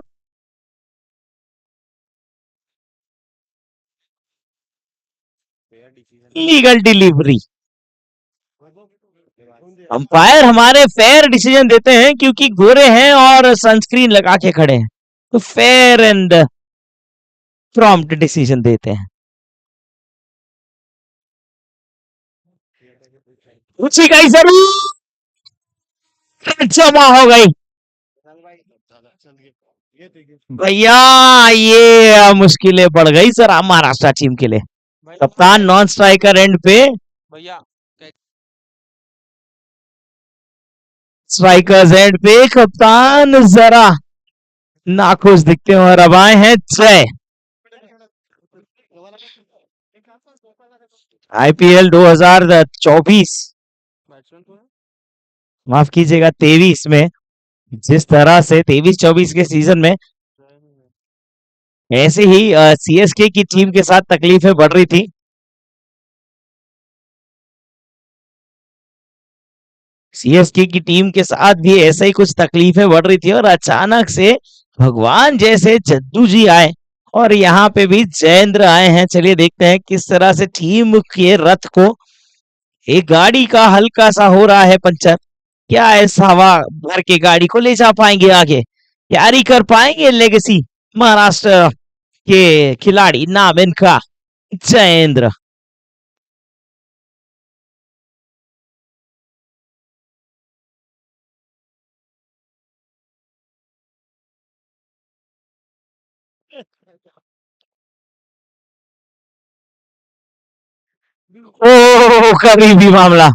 लीगल डिलीवरी। अंपायर हमारे फेयर डिसीजन देते हैं क्योंकि गोरे हैं और सनस्क्रीन लगा के खड़े हैं, तो फेयर एंड प्रॉम्प्ट डिसीजन देते हैं। उसी का ही जरूर जमा हो गई भैया, ये मुश्किलें बढ़ गई सर महाराष्ट्र टीम के लिए। कप्तान नॉन स्ट्राइकर एंड पे, भैया स्ट्राइकर्स एंड पे कप्तान जरा नाखुश दिखते हैं। और अब आए हैं जय। आईपीएल 2024, बैट्समैन को माफ कीजिएगा 23 में, जिस तरह से 23-24 के सीजन में ऐसे ही सीएसके की टीम के साथ तकलीफें बढ़ रही थी, सीएसके की टीम के साथ भी ऐसे ही कुछ तकलीफें बढ़ रही थी और अचानक से भगवान जैसे जद्दू जी आए और यहाँ पे भी जयेंद्र आए हैं। चलिए देखते हैं किस तरह से टीम के रथ को, एक गाड़ी का हल्का सा हो रहा है पंचर, क्या इस हवा भर के गाड़ी को ले जा पाएंगे आगे, कैरी कर पाएंगे लेगेसी महाराष्ट्र के खिलाड़ी, नाम इनका जयेंद्र। ओ करीबी मामला,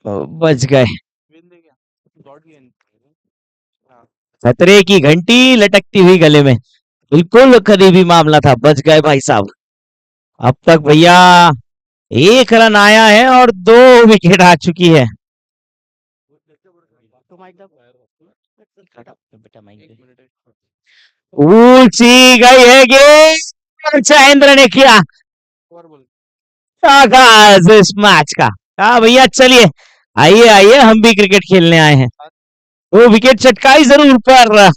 बच गए। विन दे गया डॉट गेंद। हाँ खतरे की घंटी लटकती हुई गले में, बिल्कुल करीबी मामला था, बच गए भाई साहब। अब तक भैया 1 रन आया है और 2 विकेट आ चुकी है। ऊंची गई है गेंद, जयेंद्र ने किया और बोल आगाज इस मैच का। हाँ भैया चलिए, आइए आइए हम भी क्रिकेट खेलने आए हैं। वो विकेट चटकाई जरूर पर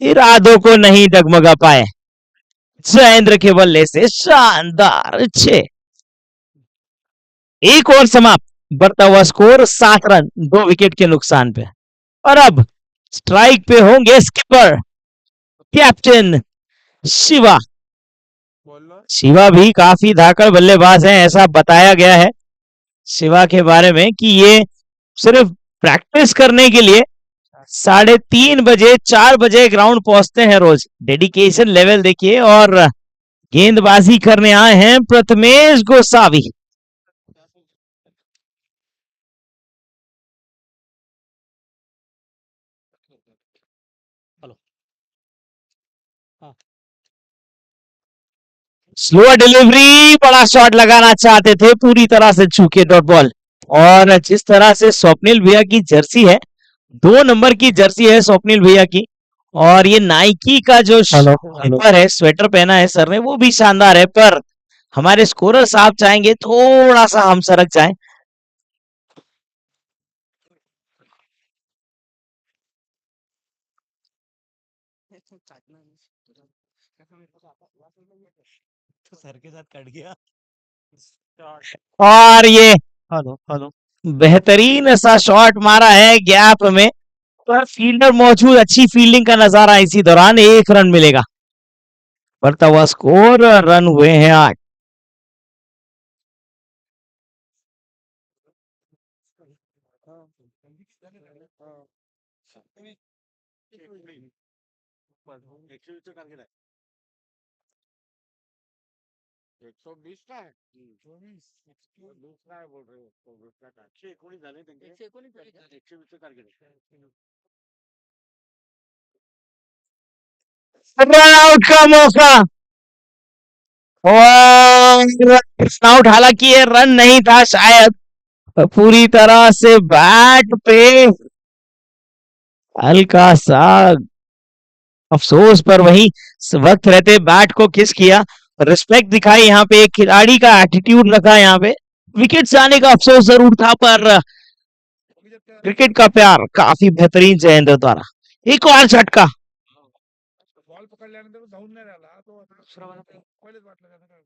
इरादों को नहीं डगमगा पाए। जयेंद्र के बल्ले से शानदार 6। एक ओवर समाप्त, बढ़ता हुआ स्कोर 7 रन 2 विकेट के नुकसान पे। और अब स्ट्राइक पे होंगे स्किपर कैप्टन शिवा। शिवा भी काफी धाकड़ बल्लेबाज हैं, ऐसा बताया गया है शिवा के बारे में कि ये सिर्फ प्रैक्टिस करने के लिए 3:30 बजे 4 बजे ग्राउंड पहुंचते हैं रोज। डेडिकेशन लेवल देखिए। और गेंदबाजी करने आए हैं प्रथमेश गोसावी। स्लोअर डिलीवरी, बड़ा शॉट लगाना चाहते थे, पूरी तरह से चूके डॉट बॉल। और जिस तरह से स्वप्निल भैया की जर्सी है, 2 नंबर की जर्सी है स्वप्निल भैया की, और ये नाइकी का जो स्वेटर है, स्वेटर पहना है सर ने, वो भी शानदार है। पर हमारे स्कोरर साहब चाहेंगे थोड़ा सा हम सरक जाएं। सर के साथ कट गया। और ये हेलो हेलो बेहतरीन सा शॉट मारा है गैप में, पर फील्डर मौजूद, अच्छी फील्डिंग का नजारा। इसी दौरान 1 रन मिलेगा। बढ़ता हुआ स्कोर, रन हुए हैं 8। टारगेट है 120 का है। दूसरा है बोल रहे हो, तो दूसरा का 119 झाले त्यांचे 120 टारगेट है। रन आउट का मौका, और आउट, हालांकि ये रन नहीं था शायद। पूरी तरह से बैट पे हल्का सा अफसोस, पर वही वक्त रहते बैट को किस किया, रिस्पेक्ट दिखाई। यहाँ पे एक खिलाड़ी का एटीट्यूड रखा। यहाँ पे विकेट जाने का अफसोस जरूर था, पर क्रिकेट का प्यार काफी बेहतरीन जयेंद्र द्वारा। एक और झटका, बॉल पकडल्यानंतर धावून नाही राहिला तो आता दुसरा वाला पहिलेच वाटलं त्यानं काय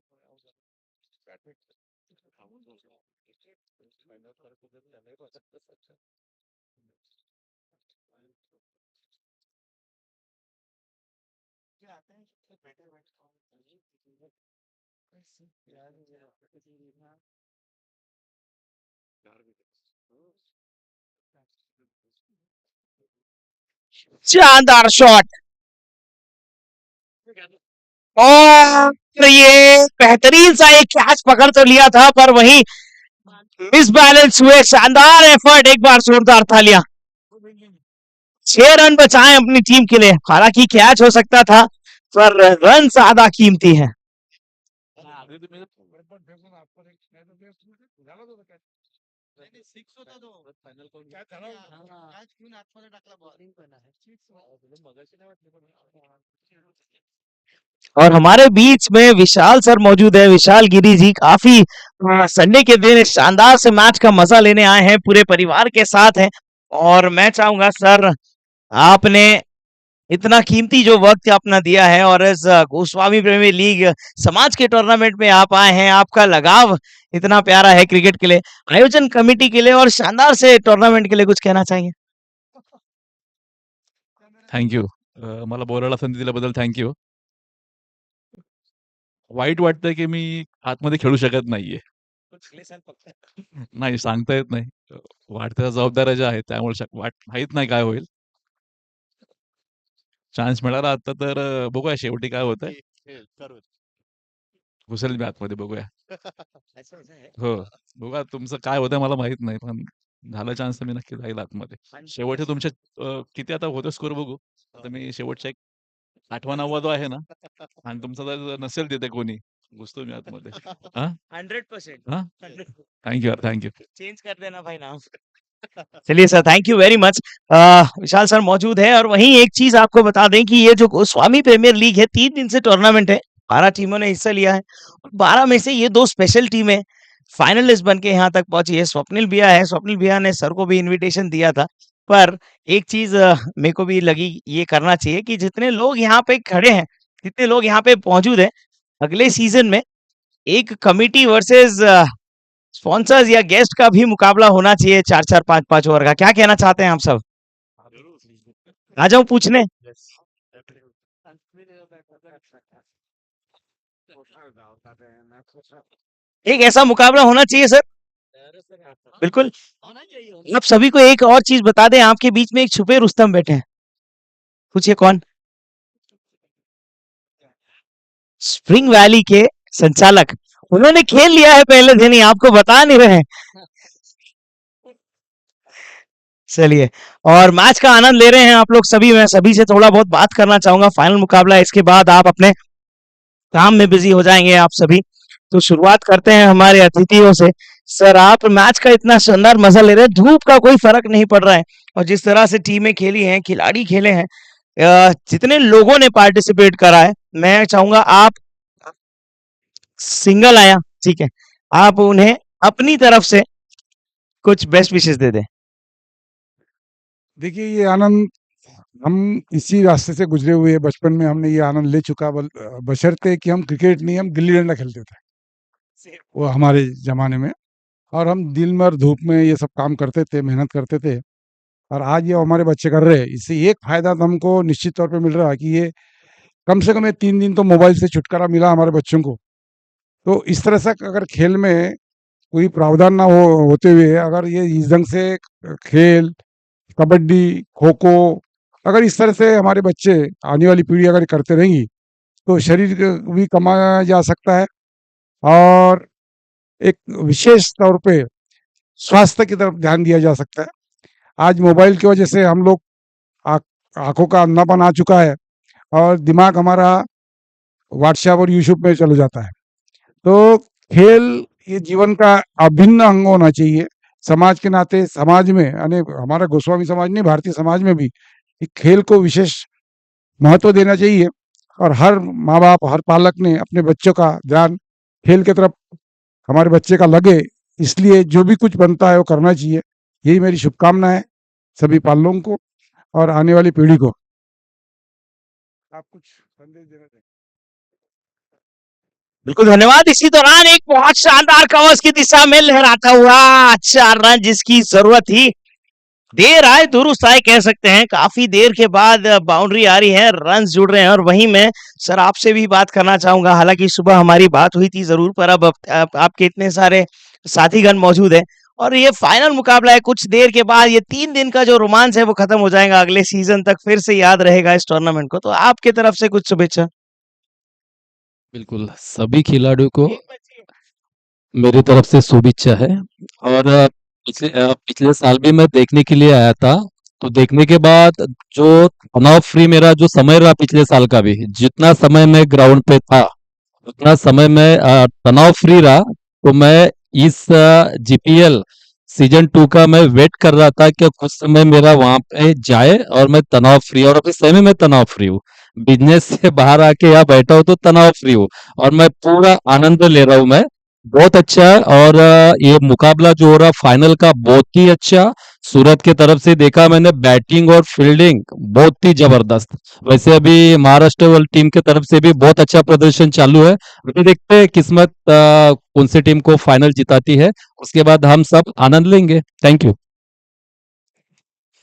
शानदार शॉट, और ये बेहतरीन सा एक कैच पकड़ तो लिया था, पर वहीं मिस बैलेंस हुए। शानदार एफर्ट, एक बार जोरदार तालियां। 6 रन बचाएं अपनी टीम के लिए। हालांकि कैच हो सकता था, पर रन ज्यादा कीमती है। और हमारे बीच में विशाल सर मौजूद है, विशाल गिरी जी। काफी संडे के दिन इस शानदार से मैच का मजा लेने आए हैं, पूरे परिवार के साथ हैं। और मैं चाहूंगा सर, आपने इतना कीमती जो वक्त अपना दिया है, और इस गोस्वामी प्रीमियर लीग समाज के टूर्नामेंट में आप आए हैं, आपका लगाव इतना प्यारा है क्रिकेट के लिए, आयोजन कमेटी के लिए, और शानदार से टूर्नामेंट के लिए कुछ कहना चाहिए? थँक मला बोलायला संधी दिल्याबद्दल थँक वाईट वाटतंय की मी आतमध्ये खेळू शकत नाहीये. नाही सांगता येत नाही. वाढत्या जबाबदाऱ्या ज्या आहेत त्यामुळे माहीत नाही काय होईल. चान्स मिळाला आता तर बघूया शेवटी काय होतंय. घुसेल मी आतमध्ये बघूया. हो. बघूया तुमचं काय होतंय मला माहित नाही. पण झाला चान्स तर मी नक्की जाईल आतमध्ये. शेवटचे तुमचे किती आता होतो स्कोर बघू. आता मी शेवटचा एक 8वा 9वा जो आहे ना, आणि तुमचा जर नसेल तिथे कोणी, घुसतो मी आतमध्ये. हां? 100%। हां? थँक यू यार, थँक यू. चेंज कर देना भाई नाम। चलिए sir, thank you very much. Vishal sir मौजूद है। और वहीं एक चीज आपको बता दें कि ये जो गोस्वामी प्रीमियर लीग है, 3 दिन से टूर्नामेंट है, 12 टीमों ने हिस्सा लिया है। 12 में से ये 2 स्पेशल टीमें फाइनलिस्ट बन के यहाँ तक पहुंची है। स्वप्निल भैया है, स्वप्निल भैया ने सर को भी इनविटेशन दिया था, पर एक चीज मेरे को भी लगी ये करना चाहिए कि जितने लोग यहाँ पे खड़े हैं, जितने लोग यहाँ पे मौजूद हैं, अगले सीजन में एक कमिटी वर्सेस स्पॉन्सर्स या गेस्ट का भी मुकाबला होना चाहिए, 4-4 5-5 ओवर का। क्या कहना चाहते हैं आप सब? आ जाऊं पूछने? एक ऐसा मुकाबला होना चाहिए सर। बिल्कुल। आप सभी को एक और चीज बता दें, आपके बीच में एक छुपे रुस्तम बैठे हैं। पूछिए कौन? स्प्रिंग वैली के संचालक। उन्होंने खेल लिया है पहले दिन ही, आपको बता नहीं रहे हैं। चलिए, और मैच का आनंद ले रहे हैं आप लोग सभी। मैं सभी से थोड़ा बहुत बात करना चाहूंगा। फाइनल मुकाबला है, इसके बाद आप अपने काम में बिजी हो जाएंगे आप सभी। तो शुरुआत करते हैं हमारे अतिथियों से। सर, आप मैच का इतना शानदार मजा ले रहे हैं, धूप का कोई फर्क नहीं पड़ रहा है, और जिस तरह से टीमें खेली हैं, खिलाड़ी खेले हैं, जितने लोगों ने पार्टिसिपेट करा है, मैं चाहूंगा आप सिंगल आया, ठीक है, आप उन्हें अपनी तरफ से कुछ बेस्ट विशेष दे दें। देखिए, ये आनंद हम इसी रास्ते से गुजरे हुए हैं। बचपन में हमने ये आनंद ले चुका, बशर्ते कि हम क्रिकेट नहीं, हम गिल्ली डंडा खेलते थे वो हमारे जमाने में। और हम दिन भर धूप में ये सब काम करते थे, मेहनत करते थे, और आज ये हमारे बच्चे कर रहे हैं। इससे एक फायदा तो हमको निश्चित तौर पे मिल रहा है कि ये कम से कम ये 3 दिन तो मोबाइल से छुटकारा मिला हमारे बच्चों को। तो इस तरह से अगर खेल में कोई प्रावधान ना होते हुए अगर ये इस ढंग से खेल, कबड्डी, खो-खो, अगर इस तरह से हमारे बच्चे, आने वाली पीढ़ी अगर करते रहेंगी, तो शरीर भी कमाया जा सकता है, और एक विशेष तौर पे स्वास्थ्य की तरफ ध्यान दिया जा सकता है। आज मोबाइल की वजह से हम लोग आँखों का अंधापन आ चुका है, और दिमाग हमारा व्हाट्सएप और यूट्यूब में चला जाता है। तो खेल ये जीवन का अभिन्न अंग होना चाहिए। समाज के नाते समाज में, यानी हमारा गोस्वामी समाज नहीं, भारतीय समाज में भी एक खेल को विशेष महत्व देना चाहिए, और हर माँ बाप, हर पालक ने अपने बच्चों का ध्यान खेल की तरफ हमारे बच्चे का लगे, इसलिए जो भी कुछ बनता है वो करना चाहिए। यही मेरी शुभकामना है सभी पालकों को और आने वाली पीढ़ी को। आप कुछ संदेश देना चाहिए? बिल्कुल, धन्यवाद। इसी दौरान एक बहुत शानदार कवच की दिशा में लहराता हुआ 4 रन जिसकी जरूरत थी, देर आए दुरुस्त आए कह सकते हैं। काफी देर के बाद बाउंड्री आ रही है, रन जुड़ रहे हैं, और वहीं मैं सर आपसे भी बात करना चाहूंगा। हालांकि सुबह हमारी बात हुई थी जरूर, पर अब आपके इतने सारे साथीगण मौजूद हैं, और ये फाइनल मुकाबला है। कुछ देर के बाद ये 3 दिन का जो रोमांच है वो खत्म हो जाएगा, अगले सीजन तक फिर से याद रहेगा इस टूर्नामेंट को। तो आपके तरफ से कुछ शुभेच्छा। बिल्कुल, सभी खिलाड़ियों को मेरी तरफ से शुभेच्छा है। और पिछले साल भी मैं देखने के लिए आया था, तो देखने के बाद जो तनाव फ्री मेरा जो समय रहा पिछले साल का भी, जितना समय मैं ग्राउंड पे था उतना समय मैं तनाव फ्री रहा। तो मैं इस जीपीएल सीजन 2 का मैं वेट कर रहा था कि कुछ समय मेरा वहां पे जाए और मैं तनाव फ्री, और अभी समय में तनाव फ्री हूँ। बिजनेस से बाहर आके यहाँ बैठा हूँ तो तनाव फ्री हूँ, और मैं पूरा आनंद ले रहा हूँ। मैं बहुत अच्छा है, और ये मुकाबला जो हो रहा फाइनल का बहुत ही अच्छा। सूरत के तरफ से देखा मैंने, बैटिंग और फील्डिंग बहुत ही जबरदस्त। वैसे अभी महाराष्ट्र वाली टीम के तरफ से भी बहुत अच्छा प्रदर्शन चालू है। अभी देखते हैं किस्मत कौन सी टीम को फाइनल जिताती है, उसके बाद हम सब आनंद लेंगे। Thank you.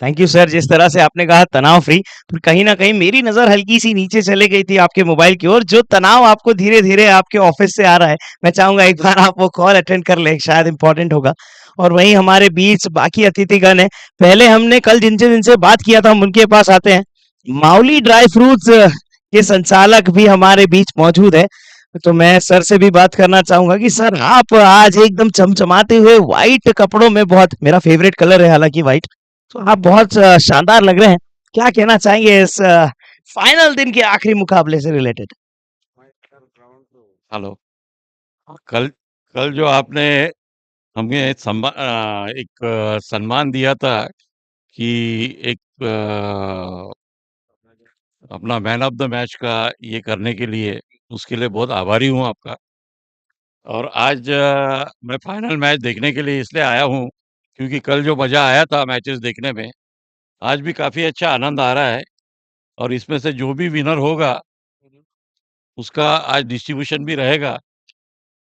Thank you sir. जिस तरह से आपने कहा तनाव फ्री, तो कहीं ना कहीं मेरी नजर हल्की सी नीचे चले गई थी आपके मोबाइल की ओर। जो तनाव आपको धीरे धीरे आपके ऑफिस से आ रहा है, मैं चाहूंगा एक बार आप वो कॉल अटेंड कर ले, शायद इंपॉर्टेंट होगा। और वहीं हमारे बीच बाकी अतिथिगण है। पहले हमने कल जिनसे बात किया था, हम उनके पास आते हैं। माउली ड्राई फ्रूट्स के संचालक भी हमारे बीच मौजूद है। तो मैं सर से भी बात करना चाहूंगा कि सर, आप आज एकदम चमचमाते हुए व्हाइट कपड़ों में, बहुत मेरा फेवरेट कलर है हालांकि व्हाइट, तो आप बहुत शानदार लग रहे हैं। क्या कहना चाहेंगे इस फाइनल दिन के आखिरी मुकाबले से रिलेटेड? हेलो। कल कल जो आपने हमें एक सम्मान दिया था कि एक अपना मैन ऑफ द मैच का ये करने के लिए, उसके लिए बहुत आभारी हूँ आपका। और आज मैं फाइनल मैच देखने के लिए इसलिए आया हूँ क्योंकि कल जो मजा आया था मैचेस देखने में, आज भी काफी अच्छा आनंद आ रहा है और इसमें से जो भी विनर होगा उसका आज डिस्ट्रीब्यूशन भी रहेगा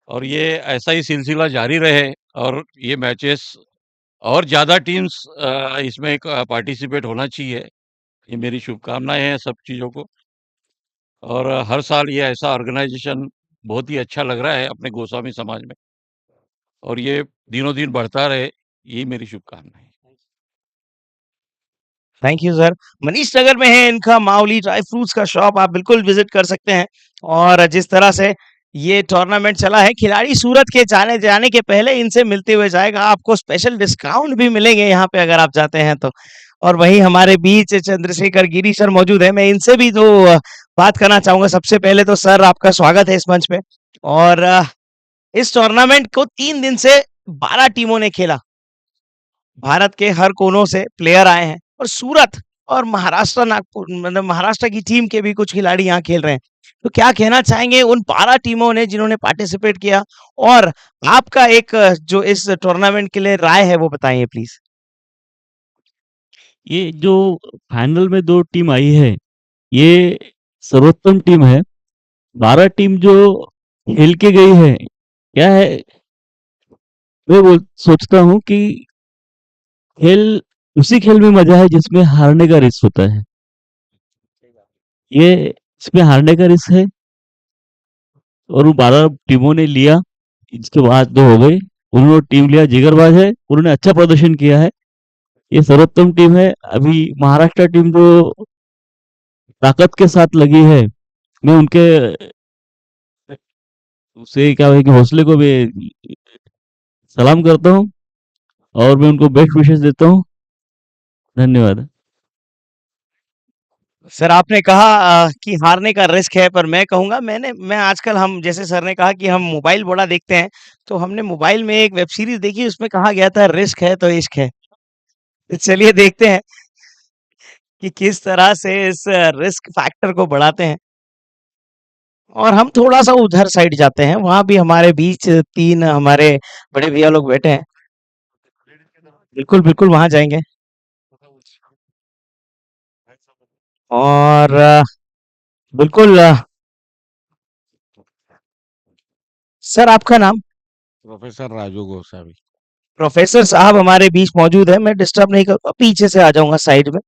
और ये ऐसा ही सिलसिला जारी रहे और ये मैचेस और ज्यादा टीम्स इसमें पार्टिसिपेट होना चाहिए। ये मेरी शुभकामनाएं हैं सब चीजों को और हर साल ये ऐसा ऑर्गेनाइजेशन बहुत ही अच्छा लग रहा है अपने गोस्वामी समाज में और ये दिनों दिन बढ़ता रहे, यही मेरी शुभकामनाएं हैं। Thank you sir. Manish Nagar में है इनका मावली ड्राई फ्रूट्स का शॉप, आप बिल्कुल विजिट कर सकते हैं। और जिस तरह से ये टूर्नामेंट चला है, खिलाड़ी सूरत के जाने जाने के पहले इनसे मिलते हुए जाएगा, आपको स्पेशल डिस्काउंट भी मिलेंगे यहाँ पे अगर आप जाते हैं तो। और वहीं हमारे बीच चंद्रशेखर गिरी सर मौजूद है, मैं इनसे भी तो बात करना चाहूंगा। सबसे पहले तो सर आपका स्वागत है इस मंच पे। और इस टूर्नामेंट को 3 दिन से 12 टीमों ने खेला, भारत के हर कोनों से प्लेयर आए हैं और सूरत और महाराष्ट्र नागपुर मतलब महाराष्ट्र की टीम के भी कुछ खिलाड़ी यहाँ खेल रहे हैं। तो क्या कहना चाहेंगे उन 12 टीमों ने जिन्होंने पार्टिसिपेट किया, और आपका एक जो इस टूर्नामेंट के लिए राय है वो बताइए प्लीज। ये जो फाइनल में 2 टीम आई है, ये सर्वोत्तम टीम है। 12 टीम जो खेल के गई है, क्या है, मैं सोचता हूँ कि उसी खेल में मजा है जिसमें हारने का रिस्क होता है। ये इसमें हारने का रिस्क है और वो 12 टीमों ने लिया। इसके बाद 2 हो गई, उन्होंने टीम लिया, जिगरबाज है, उन्होंने अच्छा प्रदर्शन किया है। ये सर्वोत्तम टीम है। अभी महाराष्ट्र टीम जो ताकत के साथ लगी है, मैं उनके उसे क्या है कि हौसले को भी सलाम करता हूँ और मैं उनको बेस्ट विशेस देता हूँ। धन्यवाद। सर आपने कहा कि हारने का रिस्क है, पर मैं कहूंगा मैं आजकल हम जैसे सर ने कहा कि हम मोबाइल बड़ा देखते हैं, तो हमने मोबाइल में एक वेब सीरीज देखी, उसमें कहा गया था रिस्क है तो इश्क है। तो चलिए देखते हैं कि किस तरह से इस रिस्क फैक्टर को बढ़ाते हैं। और हम थोड़ा सा उधर साइड जाते हैं, वहां भी हमारे बीच 3 हमारे बड़े भैया लोग बैठे हैं। बिल्कुल बिल्कुल वहां जाएंगे। और बिल्कुल सर आपका नाम? प्रोफेसर राजू गोसावी। प्रोफेसर साहब हमारे बीच मौजूद है, मैं डिस्टर्ब नहीं करूंगा, पीछे से आ जाऊंगा साइड में।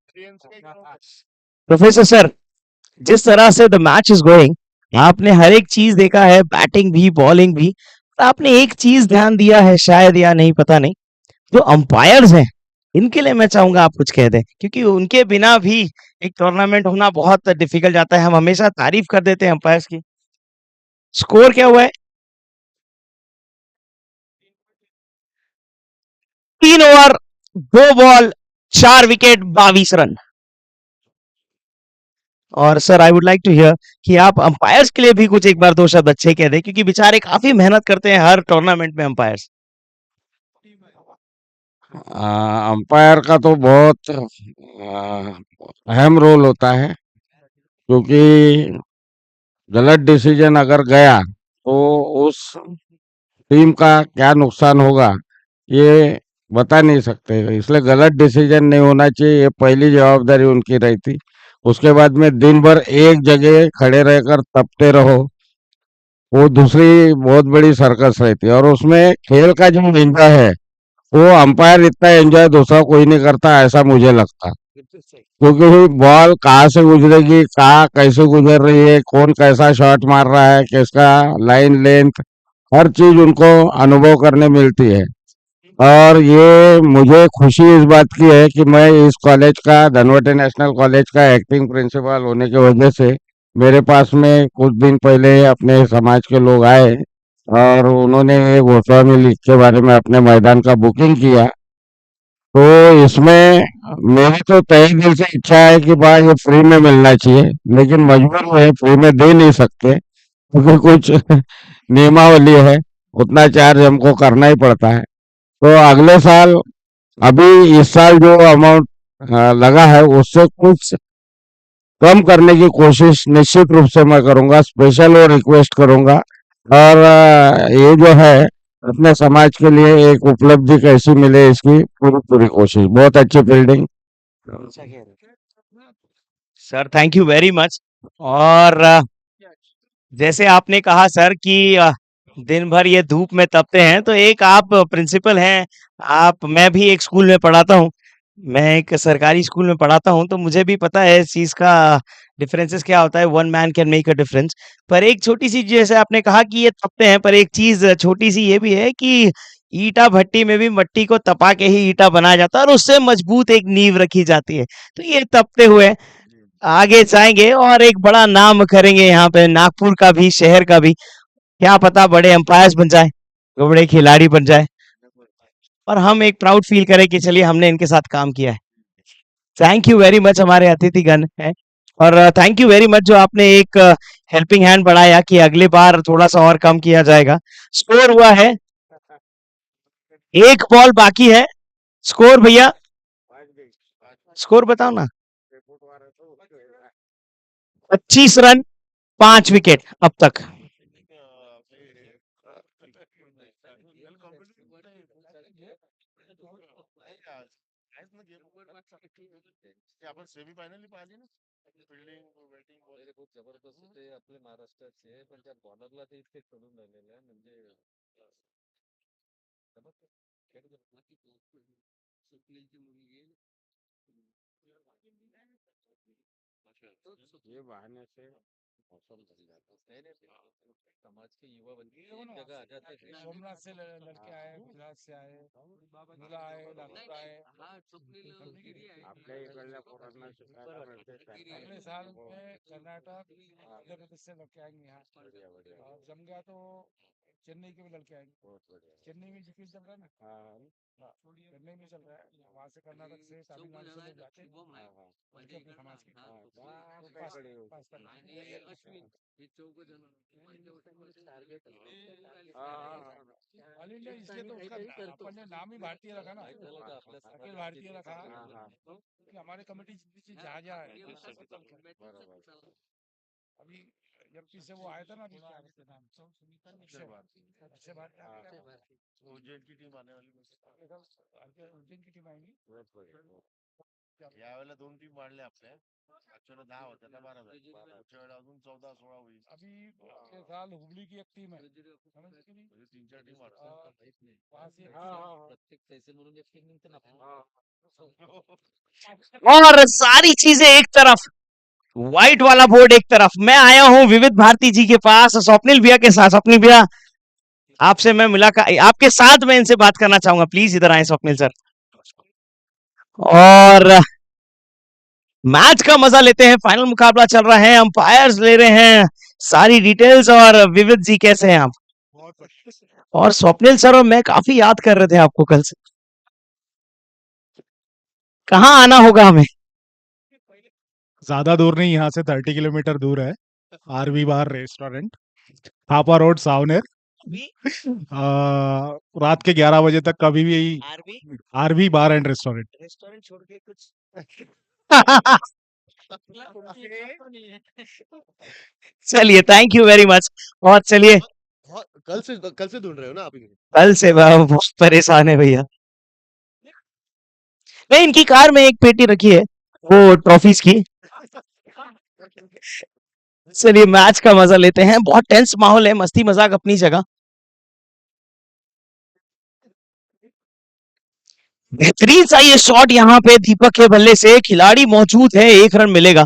प्रोफेसर सर, जिस तरह से द मैच इज गोइंग, आपने हर एक चीज देखा है, बैटिंग भी बॉलिंग भी, पर आपने एक चीज ध्यान दिया है शायद, या नहीं पता नहीं, जो अंपायर्स हैं इनके लिए मैं चाहूंगा आप कुछ कह दें, क्योंकि उनके बिना भी एक टूर्नामेंट होना बहुत डिफिकल्ट जाता है। हम हमेशा तारीफ कर देते हैं अंपायर्स की। स्कोर क्या हुआ है? 3 ओवर 2 बॉल 4 विकेट 22 रन। और sir I would like to hear कि आप अंपायर्स के लिए भी कुछ एक बार 2 शब्द अच्छे कह दें, क्योंकि बेचारे काफी मेहनत करते हैं हर टूर्नामेंट में अंपायर्स। अंपायर का तो बहुत अहम रोल होता है, क्योंकि गलत डिसीजन अगर गया तो उस टीम का क्या नुकसान होगा ये बता नहीं सकते। इसलिए गलत डिसीजन नहीं होना चाहिए, ये पहली जवाबदारी उनकी रहती। उसके बाद में दिन भर एक जगह खड़े रहकर तपते रहो, वो दूसरी बहुत बड़ी सर्कस रहती है। और उसमें खेल का जो एंजॉय है वो अंपायर इतना एंजॉय दूसरा कोई नहीं करता, ऐसा मुझे लगता। क्योंकि बॉल कहाँ से गुजरेगी, कहाँ कैसे गुजर रही है, कौन कैसा शॉट मार रहा है, किसका लाइन लेंथ, हर चीज उनको अनुभव करने मिलती है। और ये मुझे खुशी इस बात की है कि मैं इस कॉलेज का, धनवटे नेशनल कॉलेज का एक्टिंग प्रिंसिपल होने की वजह से मेरे पास में कुछ दिन पहले अपने समाज के लोग आए और उन्होंने गोस्वामी लीग के बारे में अपने मैदान का बुकिंग किया। तो इसमें मेरी तो तहे दिल से इच्छा है कि भाई ये फ्री में मिलना चाहिए, लेकिन मजबूर है, फ्री में दे नहीं सकते क्योंकि कुछ नियमावली है, उतना चार्ज हमको करना ही पड़ता है। तो अगले साल, अभी इस साल जो अमाउंट लगा है उससे कुछ कम करने की कोशिश निश्चित रूप से मैं करूंगा, स्पेशल और रिक्वेस्ट करूंगा। और ये जो है अपने समाज के लिए एक उपलब्धि कैसी मिले इसकी पूरी पूरी कोशिश। बहुत अच्छी fielding, sir thank you very much. और जैसे आपने कहा सर कि दिन भर ये धूप में तपते हैं, तो एक आप प्रिंसिपल हैं, आप मैं भी एक स्कूल में पढ़ाता हूँ, मैं एक सरकारी स्कूल में पढ़ाता हूँ, तो मुझे भी पता है इस चीज़ का डिफरेंसेस क्या होता है, one man can make a difference. पर एक छोटी सी, जैसे आपने कहा कि ये तपते हैं, पर एक चीज़ छोटी सी ये भी है कि ईटा भट्टी में भी मट्टी को तपा के ही ईटा बनाया जाता है और उससे मजबूत एक नींव रखी जाती है। तो ये तपते हुए आगे जाएंगे और एक बड़ा नाम करेंगे यहाँ पे, नागपुर का भी, शहर का भी। क्या पता बड़े एम्पायर्स बन जाए, बड़े खिलाड़ी बन जाए, और हम एक प्राउड फील करें कि चलिए हमने इनके साथ काम किया है। थैंक यू वेरी मच हमारे अतिथिगण है, और थैंक यू वेरी मच जो आपने एक हेल्पिंग हैंड बढ़ाया कि अगली बार थोड़ा सा और कम किया जाएगा। स्कोर हुआ है, एक बॉल बाकी है। स्कोर भैया, स्कोर बताओ ना। 25 रन 5 विकेट अब तक। ये बहाने से मौसम बन जाता है। सोमनाथ से लड़के आए, गुजरात से आए, मुला आए, लातूर आए। आपल्या इकडल्या पोरांना शिकायला मिळते अगले साल में कर्नाटक, मध्य प्रदेश से लड़के आएंगे यहाँ, बढ़िया बढ़िया और जम गया तो चेन्नई के भी लड़के आएंगे। बहुत बढ़िया चेन्नई में जिक्र चल रहा है ना, हाँ हाँ, चेन्नई में चल रहा है, वहाँ से कर्नाटक से, तमिलनाडु से लोग जाते हैं हाँ उनके अपने समाज के। हाँ तो काय कडे येऊ पास तक ऑल इंडिया, इसलिए तो उसका अपन ने नाम ही भारतीय रखा ना, अखिल भारतीय रखा, हाँ हाँ कि हमारे कमेटी जितनी चीज जहाँ जहाँ है बरोबर अभी एमपी से वो आया था ना, अभी क्या उसके नाम, अक्षय भारती उज्जैन की टीम आने वाली उज्जैन की टीम आएंगी। बहुत बढ़िया यावेळेला 2 टीम वाढले आपल्या, ऍक्च्युअली 10 होत्या त्या 12 झाल्या, पुढच्या वेळेला अजून 14-16 होईल, अभी पिछले साल हुबली की एक टीम है, समझ की नहीं? म्हणजे 3-4 टीम वाढतात. वहाँ से हाँ हाँ और सारी चीजें एक तरफ, व्हाइट वाला बोर्ड एक तरफ, मैं आया हूं विविध भारती जी के पास स्वप्निल भैया के साथ। स्वप्निल भैया आपसे मैं मुलाकात, आपके साथ मैं इनसे बात करना चाहूंगा, प्लीज इधर आए स्वप्निल सर। और मैच का मजा लेते हैं, फाइनल मुकाबला चल रहा है, अंपायर्स ले रहे हैं सारी डिटेल्स। और विविध जी कैसे हैं आप? और स्वप्निल सर और मैं काफी याद कर रहे थे आपको कल से। कहाँ आना होगा हमें? ज्यादा दूर नहीं, यहाँ से 30 किलोमीटर दूर है, RV bar restaurant, Thapa road, Savner. रात के 11 बजे तक कभी भी RV bar and restaurant. Restaurant छोड़ के कुछ चलिए थैंक यू वेरी मच। और चलिए, कल से ढूंढ रहे हो ना आप इन्हें? कल से बहुत परेशान है भैया। नहीं, इनकी कार में एक पेटी रखी है वो ट्रॉफीज की। चलिए मैच का मजा लेते हैं, बहुत टेंस माहौल है, मस्ती मजाक अपनी जगह। बेहतरीन सा ये शॉट यहाँ पे दीपक के बल्ले से, खिलाड़ी मौजूद है, 1 रन मिलेगा।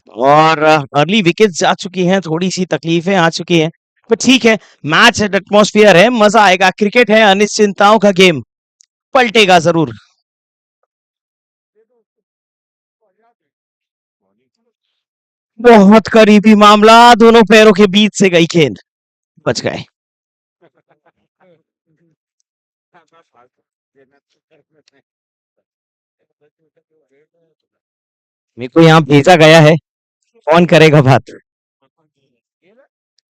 और अर्ली विकेट्स जा चुकी हैं, थोड़ी सी तकलीफें आ चुकी हैं, पर ठीक है, मैच एटमॉस्फेयर है, मजा आएगा। क्रिकेट है अनिश्चितताओं का गेम, पलटेगा जरूर। बहुत करीबी मामला, दोनों पैरों के बीच से गई गेंद, बच गए। मेरे को यहाँ भेजा गया है, कौन करेगा बात?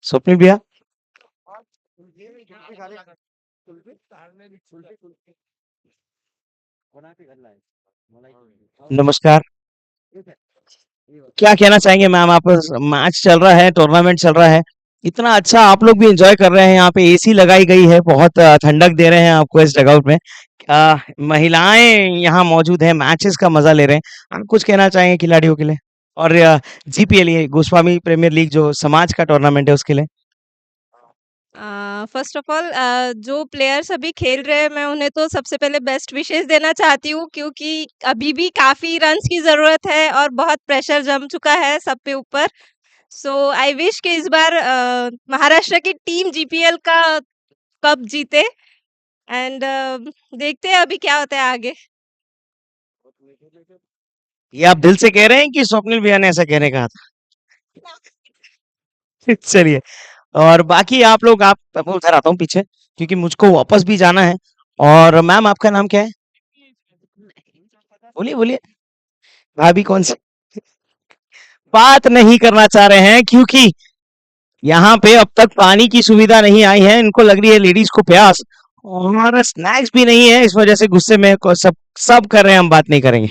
स्वप्निल भैया नमस्कार, क्या कहना चाहेंगे मैम? आप, मैच चल रहा है, टूर्नामेंट चल रहा है, इतना अच्छा आप लोग भी एंजॉय कर रहे हैं, यहाँ पे एसी लगाई गई है, बहुत ठंडक दे रहे हैं आपको इस डगआउट में। महिलाएं यहाँ मौजूद हैं, मैचेस का मजा ले रहे हैं। आप कुछ कहना चाहेंगे खिलाड़ियों के लिए और जीपीएल ये गोस्वामी प्रीमियर लीग जो समाज का टूर्नामेंट है उसके लिए? फर्स्ट ऑफ ऑल जो प्लेयर्स अभी खेल रहे हैं मैं उन्हें तो सबसे पहले बेस्ट विशेस देना चाहती हूँ क्योंकि अभी भी काफ़ी रन्स की ज़रूरत है और बहुत प्रेशर जम चुका है सब पे ऊपर। सो आई विश कि इस बार महाराष्ट्र की टीम जीपीएल का कप जीते एंड देखते हैं अभी क्या होता है आगे। ये आप दिल से कह रहे हैं कि स्वप्निल भैया ने ऐसा कहने कहा था? चलिए, और बाकी आप लोग मैं उधर आता हूँ पीछे क्योंकि मुझको वापस भी जाना है। और मैम आपका नाम क्या है? बोलिए बोलिए। भाभी कौन सी? बात नहीं करना चाह रहे हैं क्योंकि यहाँ पे अब तक पानी की सुविधा नहीं आई है। इनको लग रही है लेडीज को प्यास और स्नैक्स भी नहीं है, इस वजह से गुस्से में सब सब कर रहे हैं, हम बात नहीं करेंगे।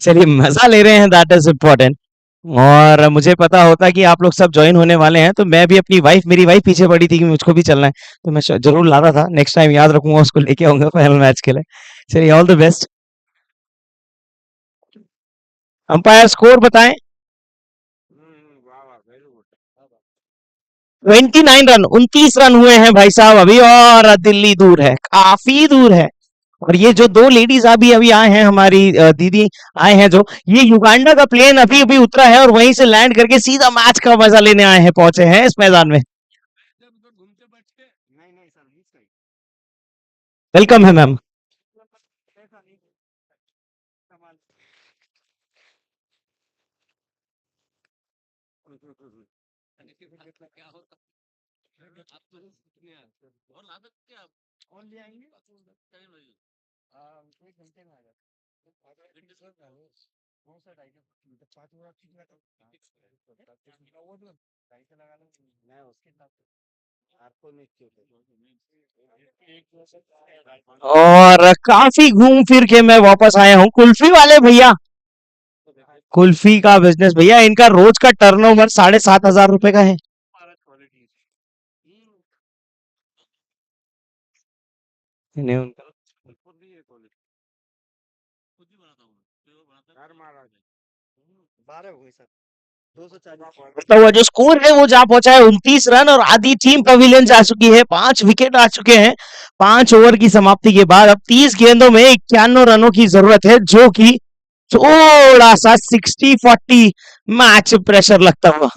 चलिए, मजा ले रहे हैं, दैट इज इम्पोर्टेंट। और मुझे पता होता कि आप लोग सब ज्वाइन होने वाले हैं तो मैं भी अपनी वाइफ, मेरी वाइफ पीछे पड़ी थी कि मुझको भी चलना है, तो मैं जरूर ला रहा था। नेक्स्ट टाइम याद रखूंगा, उसको लेके आऊंगा फाइनल मैच के लिए। चलिए, all the best. Umpire score बताएं। 29 रन, 29 रन हुए हैं भाई साहब अभी, और दिल्ली दूर है, काफी दूर है। और ये जो दो लेडीज अभी अभी आए हैं, हमारी दीदी आए हैं जो, ये युगांडा का प्लेन अभी अभी उतरा है और वहीं से लैंड करके सीधा मैच का मजा लेने आए हैं, पहुंचे हैं इस मैदान में। वेलकम है मैम। और काफी घूम फिर के मैं वापस आया हूँ। कुल्फी वाले भैया, कुल्फी का बिजनेस भैया, इनका रोज का टर्नओवर 7,500 रुपए का है। इन्हें उनका मतलब हुआ जो स्कोर है वो जा पहुंचा है 29 रन, और आधी टीम पवेलियन जा चुकी है, 5 विकेट आ चुके हैं 5 ओवर की समाप्ति के बाद। अब 30 गेंदों में 91 रनों की जरूरत है, जो कि थोड़ा सा 60-40 मैच प्रेशर लगता हुआ।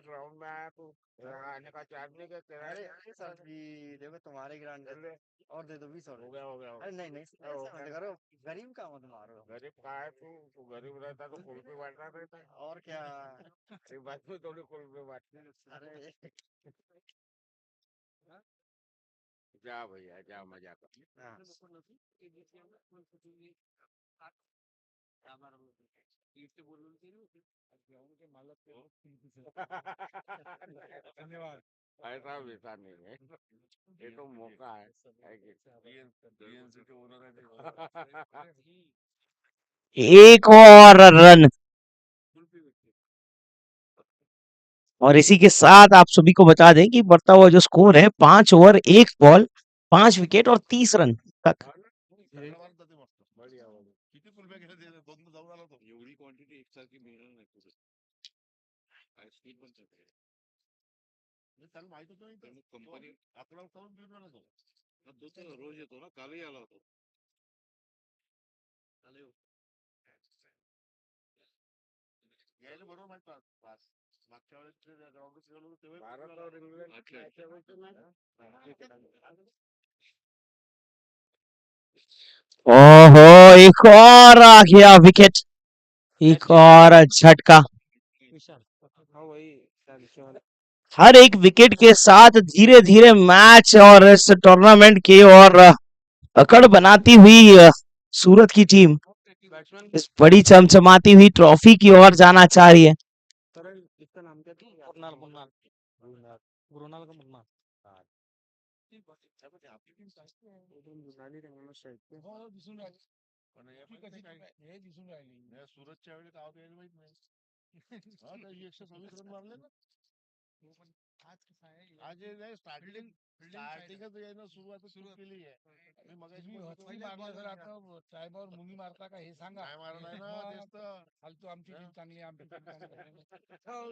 ग्राउंड में आया तो आने का चार्ज नहीं करते। अरे अरे सर जी देखो तुम्हारे ग्राउंड और दे दो 20 और हो गया हो गया। अरे नहीं नहीं ऐसा मत करो, गरीब का मत मारो। गरीब का है तू गरीब रहता तो कुल पे बांटना रहता और क्या। एक बात में थोड़ी कुल पे बांटने। अरे जा भैया जा मजा कर। हाँ। धन्यवाद। ऐसा वैसा नहीं है, ये तो मौका है कि के ओनर है। एक और रन, और इसी के साथ आप सभी को बता दें कि बढ़ता हुआ जो स्कोर है 5 ओवर 1 बॉल 5 विकेट और 30 रन तक। बढ़िया किती कुलब्या गेल्या ते दोन जाऊन आला तो एवढी क्वांटिटी एकसारखी मिळणार नाही तुझं स्पीड पण त्याला माहित होतं नाही कंपनी आपला करून घेऊन आला तो रोज येतो ना, कालही आला होता. यायला बरोबर माहित पास मागच्या वेळेस ग्राउंड गेलो तेव्हा भारत और इंग्लंड ओहो, एक और आ गया विकेट, एक और झटका। हर एक विकेट के साथ धीरे धीरे मैच और इस टूर्नामेंट की और पकड़ बनाती हुई सूरत की टीम इस बड़ी चमचमाती हुई ट्रॉफी की ओर जाना चाह रही है। सुरतच्या वेळी गावात यायला माहित नाही. हाँ, तो ये 126 रन मार लेना आज ये नहीं स्टार्टिंग स्टार्टिंग तो ये ना शुरुआत केली आहे मी मगाशी टाइम और मुंगी मारता का हे सांगा काय मारत आहे ना तेच तर फालतू आमची टीम चांगली आहे आमची टीम चांगली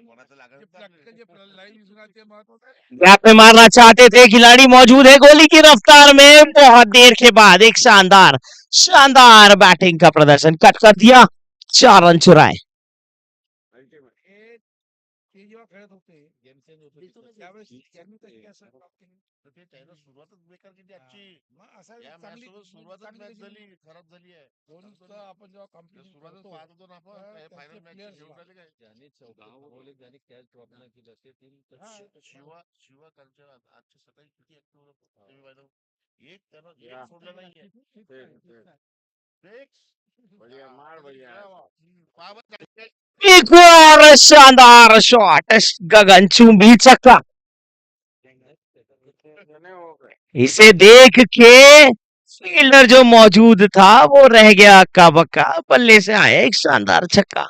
कोणाचं लागत आहे लाईन दिसून आली ते महत्वाचं आहे गैप में मारना चाहते थे खिलाड़ी मौजूद है गोली की रफ्तार में बहुत देर के बाद एक शानदार शानदार बैटिंग का प्रदर्शन कट कर दिया 4 रन चुराए ते जेव्हा खेळत होते गेम चेंज होत होते त्यावेळेस त्यांनी तशी असं तर ते त्यानं सुरुवातच बेकार केली आजची मग असं या चांगली मॅच सुरुवातच मॅच झाली खराब झाली आहे दोन आपण जेव्हा कम्प्लीट सुरुवातच वाहत होतो ना आपण काय फायनल मॅच घेऊन राहिले काय ज्यांनी चौका ज्यांनी कॅच ड्रॉप नाही केलं ते टीम शिवा कालच्या आजच्या सकाळी किती ऍक्टिव्ह होता तुम्ही पाहिलं एक त्यानं एक सोडलं नाहीये एक और शानदार शॉट गगनचुंबी छक्का इसे देख के फील्डर जो मौजूद था वो रह गया अक्का बक्का बल्ले से आया एक शानदार छक्का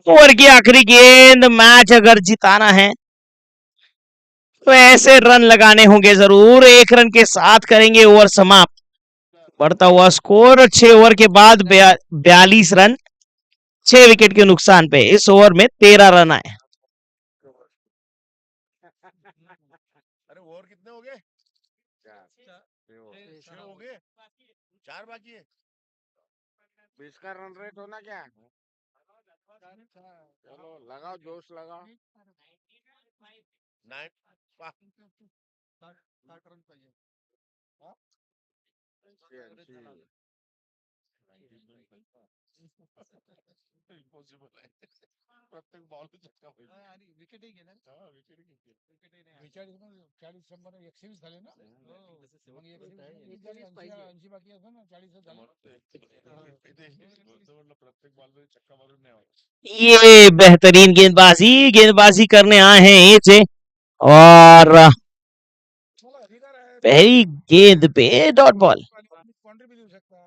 ओवर की आखिरी गेंद मैच अगर जिताना है तो ऐसे रन लगाने होंगे जरूर 1 रन के साथ करेंगे ओवर समाप्त बढ़ता हुआ स्कोर 6 ओवर के बाद 42 रन 6 विकेट के नुकसान पे इस ओवर में 13 रन आए अरे ओवर कितने हो गए 6 हो गए 4 बाकी है 20 का रन रेट होना क्या चलो लगाओ जोश लगाओ 9 इम्पॉसिबल आहे प्रत्येक बॉल छक्का पाहिजे आणि विकेटही गेला विकेटही नाही 40 शंभर 120 झाले ना मग 80 बाकी असं ना 40 झाले प्रत्येक बॉल मध्ये छक्का मारून नाही ये बेहतरीन गेंदबाजी करने आए हैं एजे और पहली गेंद पे डॉट बॉल कॉन्ट्री भी देऊ शकता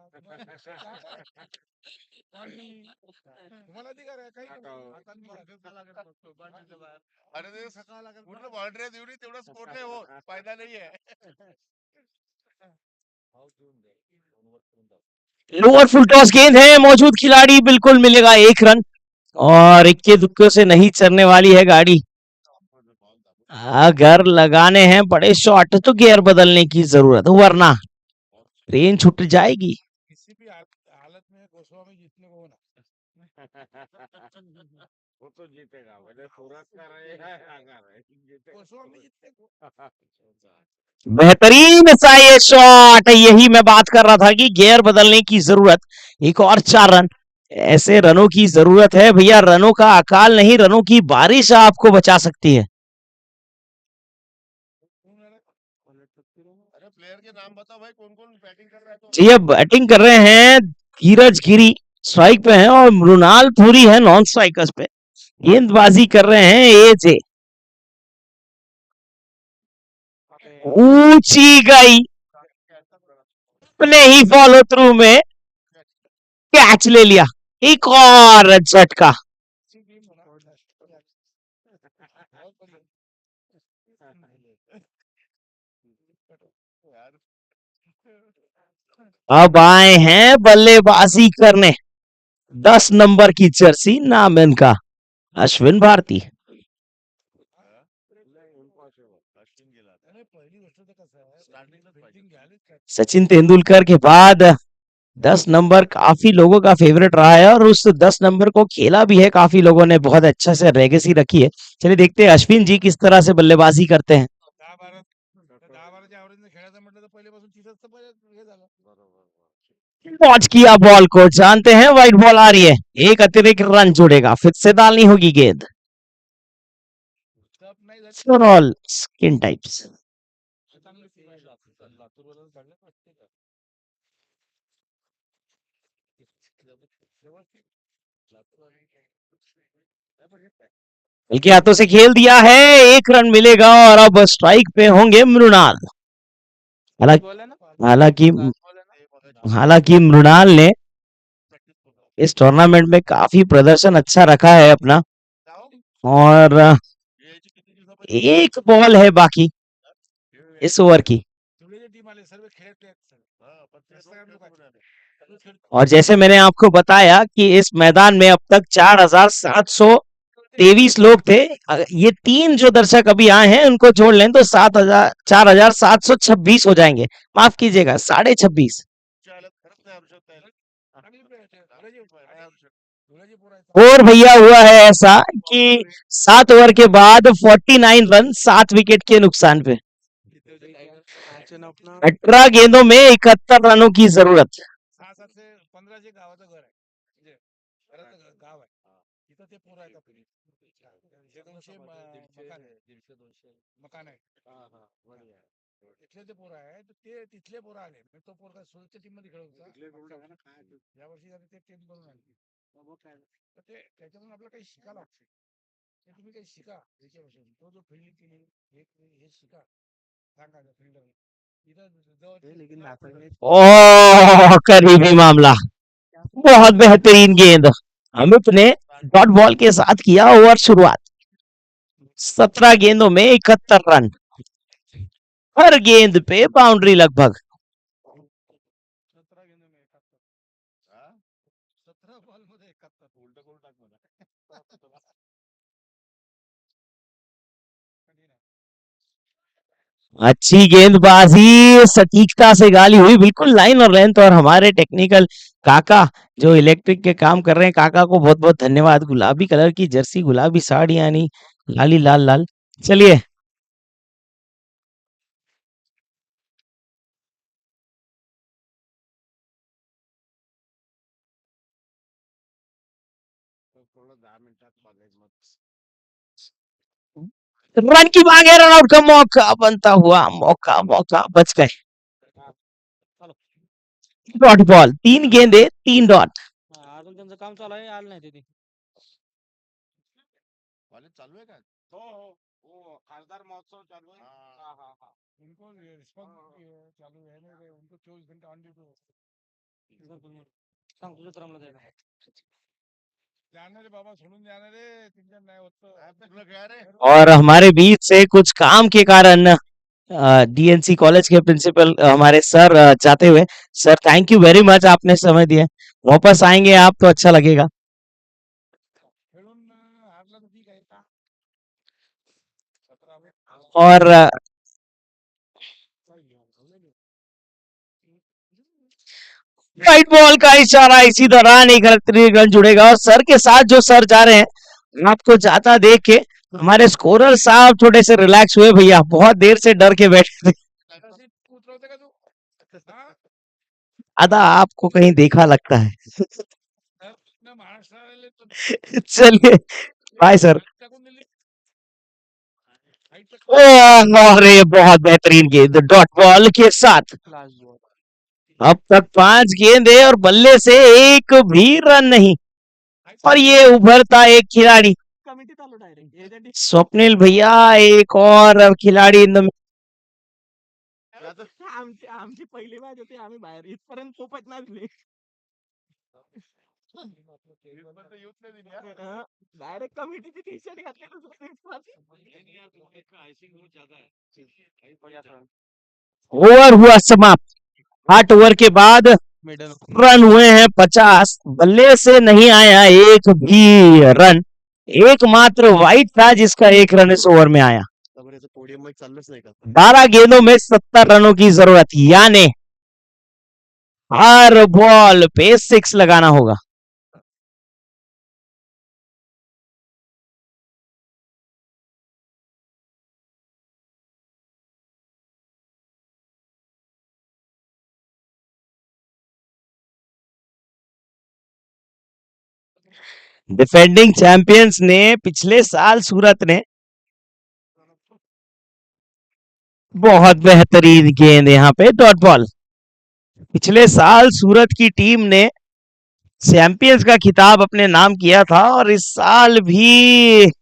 तुम्हाला अधिकार आहे काही अरे ते कुठलं बाउंड्री देऊ नये तेवढा स्कोर नाही हो फायदा नाही आहे लोअर फुल टॉस गेंद है मौजूद खिलाड़ी बिल्कुल मिलेगा 1 रन और इक्के दुक्के से नहीं चलने वाली है गाड़ी अगर लगाने हैं बड़े शॉट तो गियर बदलने की जरूरत वरना ट्रेन छूट जाएगी किसी भी हालत में गोस्वामी जीतने को होना वो तो जीतेगा वजह सूरत का रहे गोस्वामी जीतने को बेहतरीन सा ये शॉट यही मैं बात कर रहा था कि गियर बदलने की जरूरत एक और 4 रन ऐसे रनों की जरूरत है भैया रनों का अकाल नहीं रनों की बारिश आपको बचा सकती है अरे प्लेयर के नाम बताओ भाई कौन कौन बैटिंग कर रहा है जी अब बैटिंग कर रहे हैं धीरज गिरी स्ट्राइक पे हैं और मृणाल पुरी है नॉन स्ट्राइकर्स पे गेंदबाजी कर रहे हैं एजे ऊंची गई अपने ही फॉलो थ्रू में कैच ले लिया एक और झटका अब आए हैं बल्लेबाजी करने 10 नंबर की जर्सी नाम है इनका अश्विन भारती सचिन तेंदुलकर के बाद 10 नंबर काफी लोगों का फेवरेट रहा है और उस 10 नंबर को खेला भी है काफी लोगों ने बहुत अच्छा से लेगेसी रखी है चलिए देखते हैं अश्विन जी किस तरह से बल्लेबाजी करते हैं लॉन्च किया बॉल को जानते हैं वाइट बॉल आ रही है एक अतिरिक्त रन जुड़ेगा फिर से डालनी होगी गेंद ऑल स्किन टाइप्स बल्कि हाथों से खेल दिया है 1 रन मिलेगा और अब स्ट्राइक पे होंगे मृणाल हालांकि मृणाल ने इस टूर्नामेंट में काफी प्रदर्शन अच्छा रखा है अपना। और एक बॉल है बाकी इस ओवर की। और जैसे मैंने आपको बताया कि इस मैदान में अब तक 4723 लोग थे। ये 3 जो दर्शक अभी आए हैं उनको जोड़ लें तो 4726 हो जाएंगे। माफ कीजिएगा 26.5। और भैया हुआ है ऐसा कि 7 ओवर के बाद 49 रन 7 विकेट के नुकसान पे। 18 गेंदों में 71 रनों की जरूरत। ओह करीबी मामला। बहुत बेहतरीन गेंद। अमित ने डॉट बॉल के साथ किया ओवर शुरुआत। 17 गेंदों में 71 रन। हर गेंद पे बाउंड्री लगभग। अच्छी गेंदबाजी सटीकता से गाली हुई बिल्कुल लाइन और लेंथ। और हमारे टेक्निकल काका जो इलेक्ट्रिक के काम कर रहे हैं काका को बहुत बहुत धन्यवाद। गुलाबी कलर की जर्सी गुलाबी साड़ी यानी लाली लाल लाल। चलिए रन की मांग है। रनआउट का मौका बनता हुआ मौका बच गए। डॉट बॉल 3 गेंदे 3 डॉट। काम चालू आहे आलं नाही ते चालू है क्या? वो खासदार महोत्सव चालू है। उनको रिस्पॉन्स चालू है ना उनको 24 घंटे ऑन ड्यूटी सांग तुझ्या तरमला जायला जाना रे बाबा सोडून जाना रे तुमच्या नाही होत और हमारे बीच से कुछ काम के कारण डीएनसी कॉलेज के प्रिंसिपल हमारे सर जाते हुए। Sir thank you very much आपने समय दिया। वापस आएंगे आप तो अच्छा लगेगा। और राइट बॉल का इशारा इसी दौरान एक रन जुड़ेगा। और सर के साथ जो सर जा रहे हैं आपको जाता देख के हमारे स्कोरर साहब थोड़े से रिलैक्स हुए। भैया बहुत देर से डर के बैठे थे। आधा आपको कहीं देखा लगता है। चलिए बाय सर। अरे बहुत बेहतरीन गेंद डॉट बॉल के साथ। अब तक 5 गेंदे और बल्ले से एक भी रन नहीं। और ये उभरता एक खिलाड़ी स्वप्निल भैया एक और खिलाड़ी इन द आमची पहिली मॅच होती आम्ही बाहेर इथपर्यंत खूपच नाचले डायरेक्ट कमिटीची टी शर्ट ओवर हुआ समाप्त। 8 ओवर के बाद रन हुए हैं 50। बल्ले से नहीं आया एक भी रन। एकमात्र वाइट था जिसका एक रन इस ओवर में आया। 12 गेंदों में 70 रनों की जरूरत यानी हर बॉल पे 6 लगाना होगा। डिफेंडिंग चैंपियंस ने पिछले साल सूरत ने बहुत बेहतरीन गेंद यहाँ पे डॉट बॉल। पिछले साल सूरत की टीम ने चैंपियंस का खिताब अपने नाम किया था और इस साल भी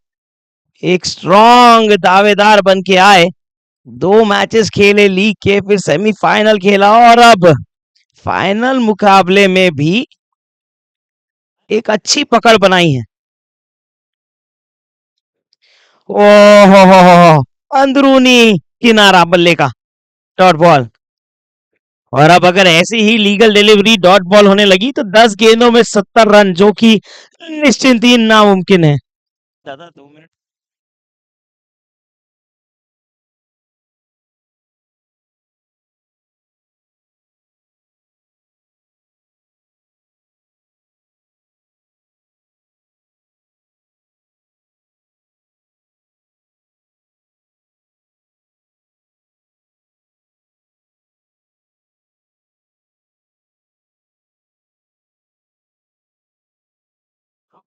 एक स्ट्रॉन्ग दावेदार बन के आए। 2 मैचेस खेले लीग के फिर सेमीफाइनल खेला और अब फाइनल मुकाबले में भी एक अच्छी पकड़ बनाई है। ओहो, अंदरूनी किनारा बल्ले का, डॉट बॉल। और अब अगर ऐसी ही लीगल डिलीवरी डॉट बॉल होने लगी तो 10 गेंदों में 70 रन, जो कि निश्चिंत ही नामुमकिन है। दादा 2 मिनट।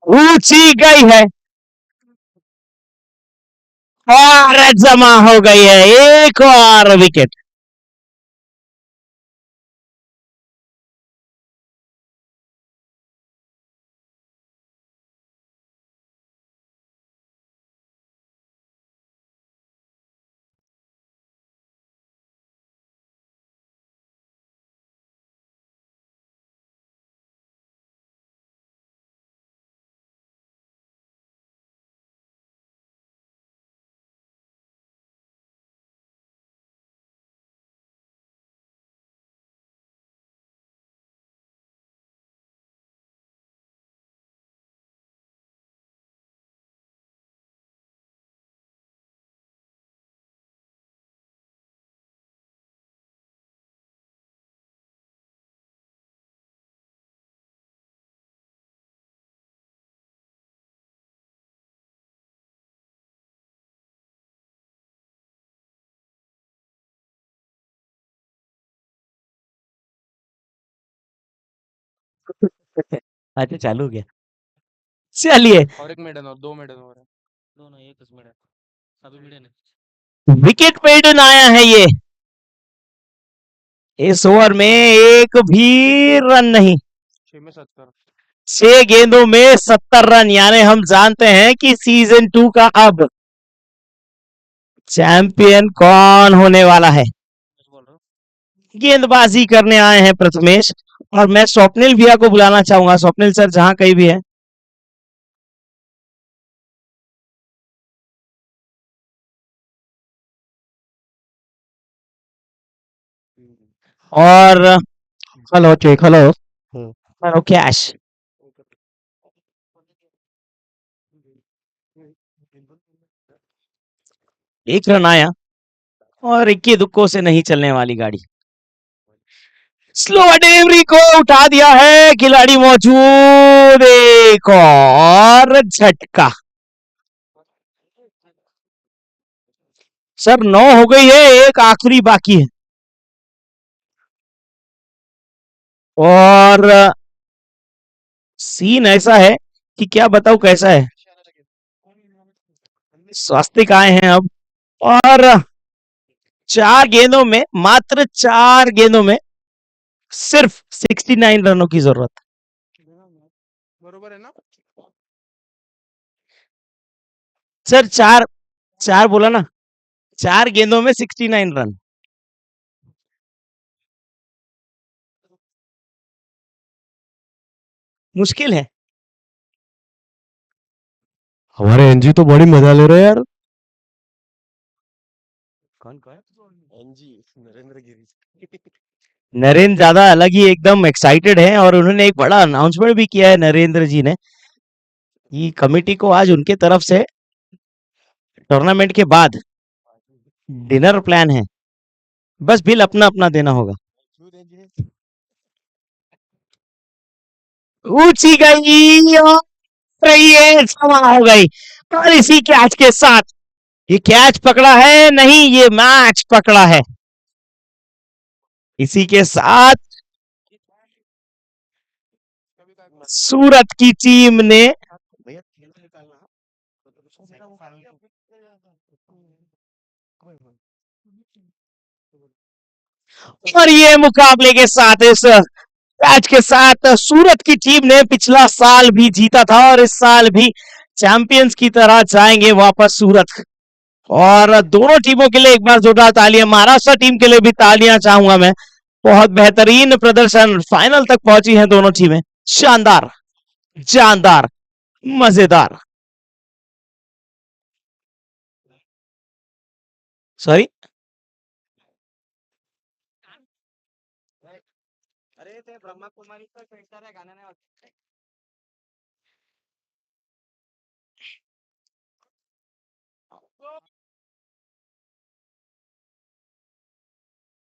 ऊंची गई है और जमा हो गई है एक और विकेट। अच्छा चालू हो गया। चलिए, और 1 मिनट और 2 मिनट हो रहा है। दोनों 1 मिनट अभी मिनट विकेट मेडन आया है ये। इस ओवर में एक भी रन नहीं, 6 में 70। 6 गेंदों में 70 रन, यानी हम जानते हैं कि सीजन 2 का अब चैंपियन कौन होने वाला है। गेंदबाजी करने आए हैं प्रथमेश, और मैं स्वप्निल भैया को बुलाना चाहूंगा। स्वप्निल सर जहां कहीं भी है। और hello check, hello hello cash. एक रन आया और इक्की दुक्कों से नहीं चलने वाली गाड़ी। स्लो डिलीवरी को उठा दिया है, खिलाड़ी मौजूद, एक और झटका। सर 9 हो गई है, एक आखिरी बाकी है। और सीन ऐसा है कि क्या बताऊं कैसा है। स्वास्तिक आए हैं अब, और 4 गेंदों में, मात्र 4 गेंदों में सिर्फ 69 रनों की जरूरत। बरोबर है ना? सर 4 बोला ना, 4 गेंदों में 69 रन। मुश्किल है। हमारे एनजी तो बड़ी मजा ले रहे हैं यार। कौन एनजी नरेंद्र गिरी। नरेंद्र ज्यादा अलग ही एकदम एक्साइटेड है, और उन्होंने एक बड़ा अनाउंसमेंट भी किया है नरेंद्र जी ने, कि कमिटी को आज उनके तरफ से टूर्नामेंट के बाद डिनर प्लान है, बस बिल अपना अपना देना होगा। ऊंची गई और ये समा हो गई, और इसी कैच के साथ, ये कैच पकड़ा है नहीं, ये मैच पकड़ा है। इसी के साथ सूरत की टीम ने और ये मुकाबले के साथ, इस मैच के साथ, सूरत की टीम ने पिछला साल भी जीता था, और इस साल भी चैंपियंस की तरह जाएंगे वापस सूरत। और दोनों टीमों के लिए एक बार जोरदार तालियां। महाराष्ट्र टीम के लिए भी तालियां चाहूंगा मैं, बहुत बेहतरीन प्रदर्शन, फाइनल तक पहुंची हैं दोनों टीमें, शानदार। जानदार, मजेदार। सॉरी, अरे ते ब्रह्मा कुमारीचं फिल्टर आहे गाणं नाही वाजत.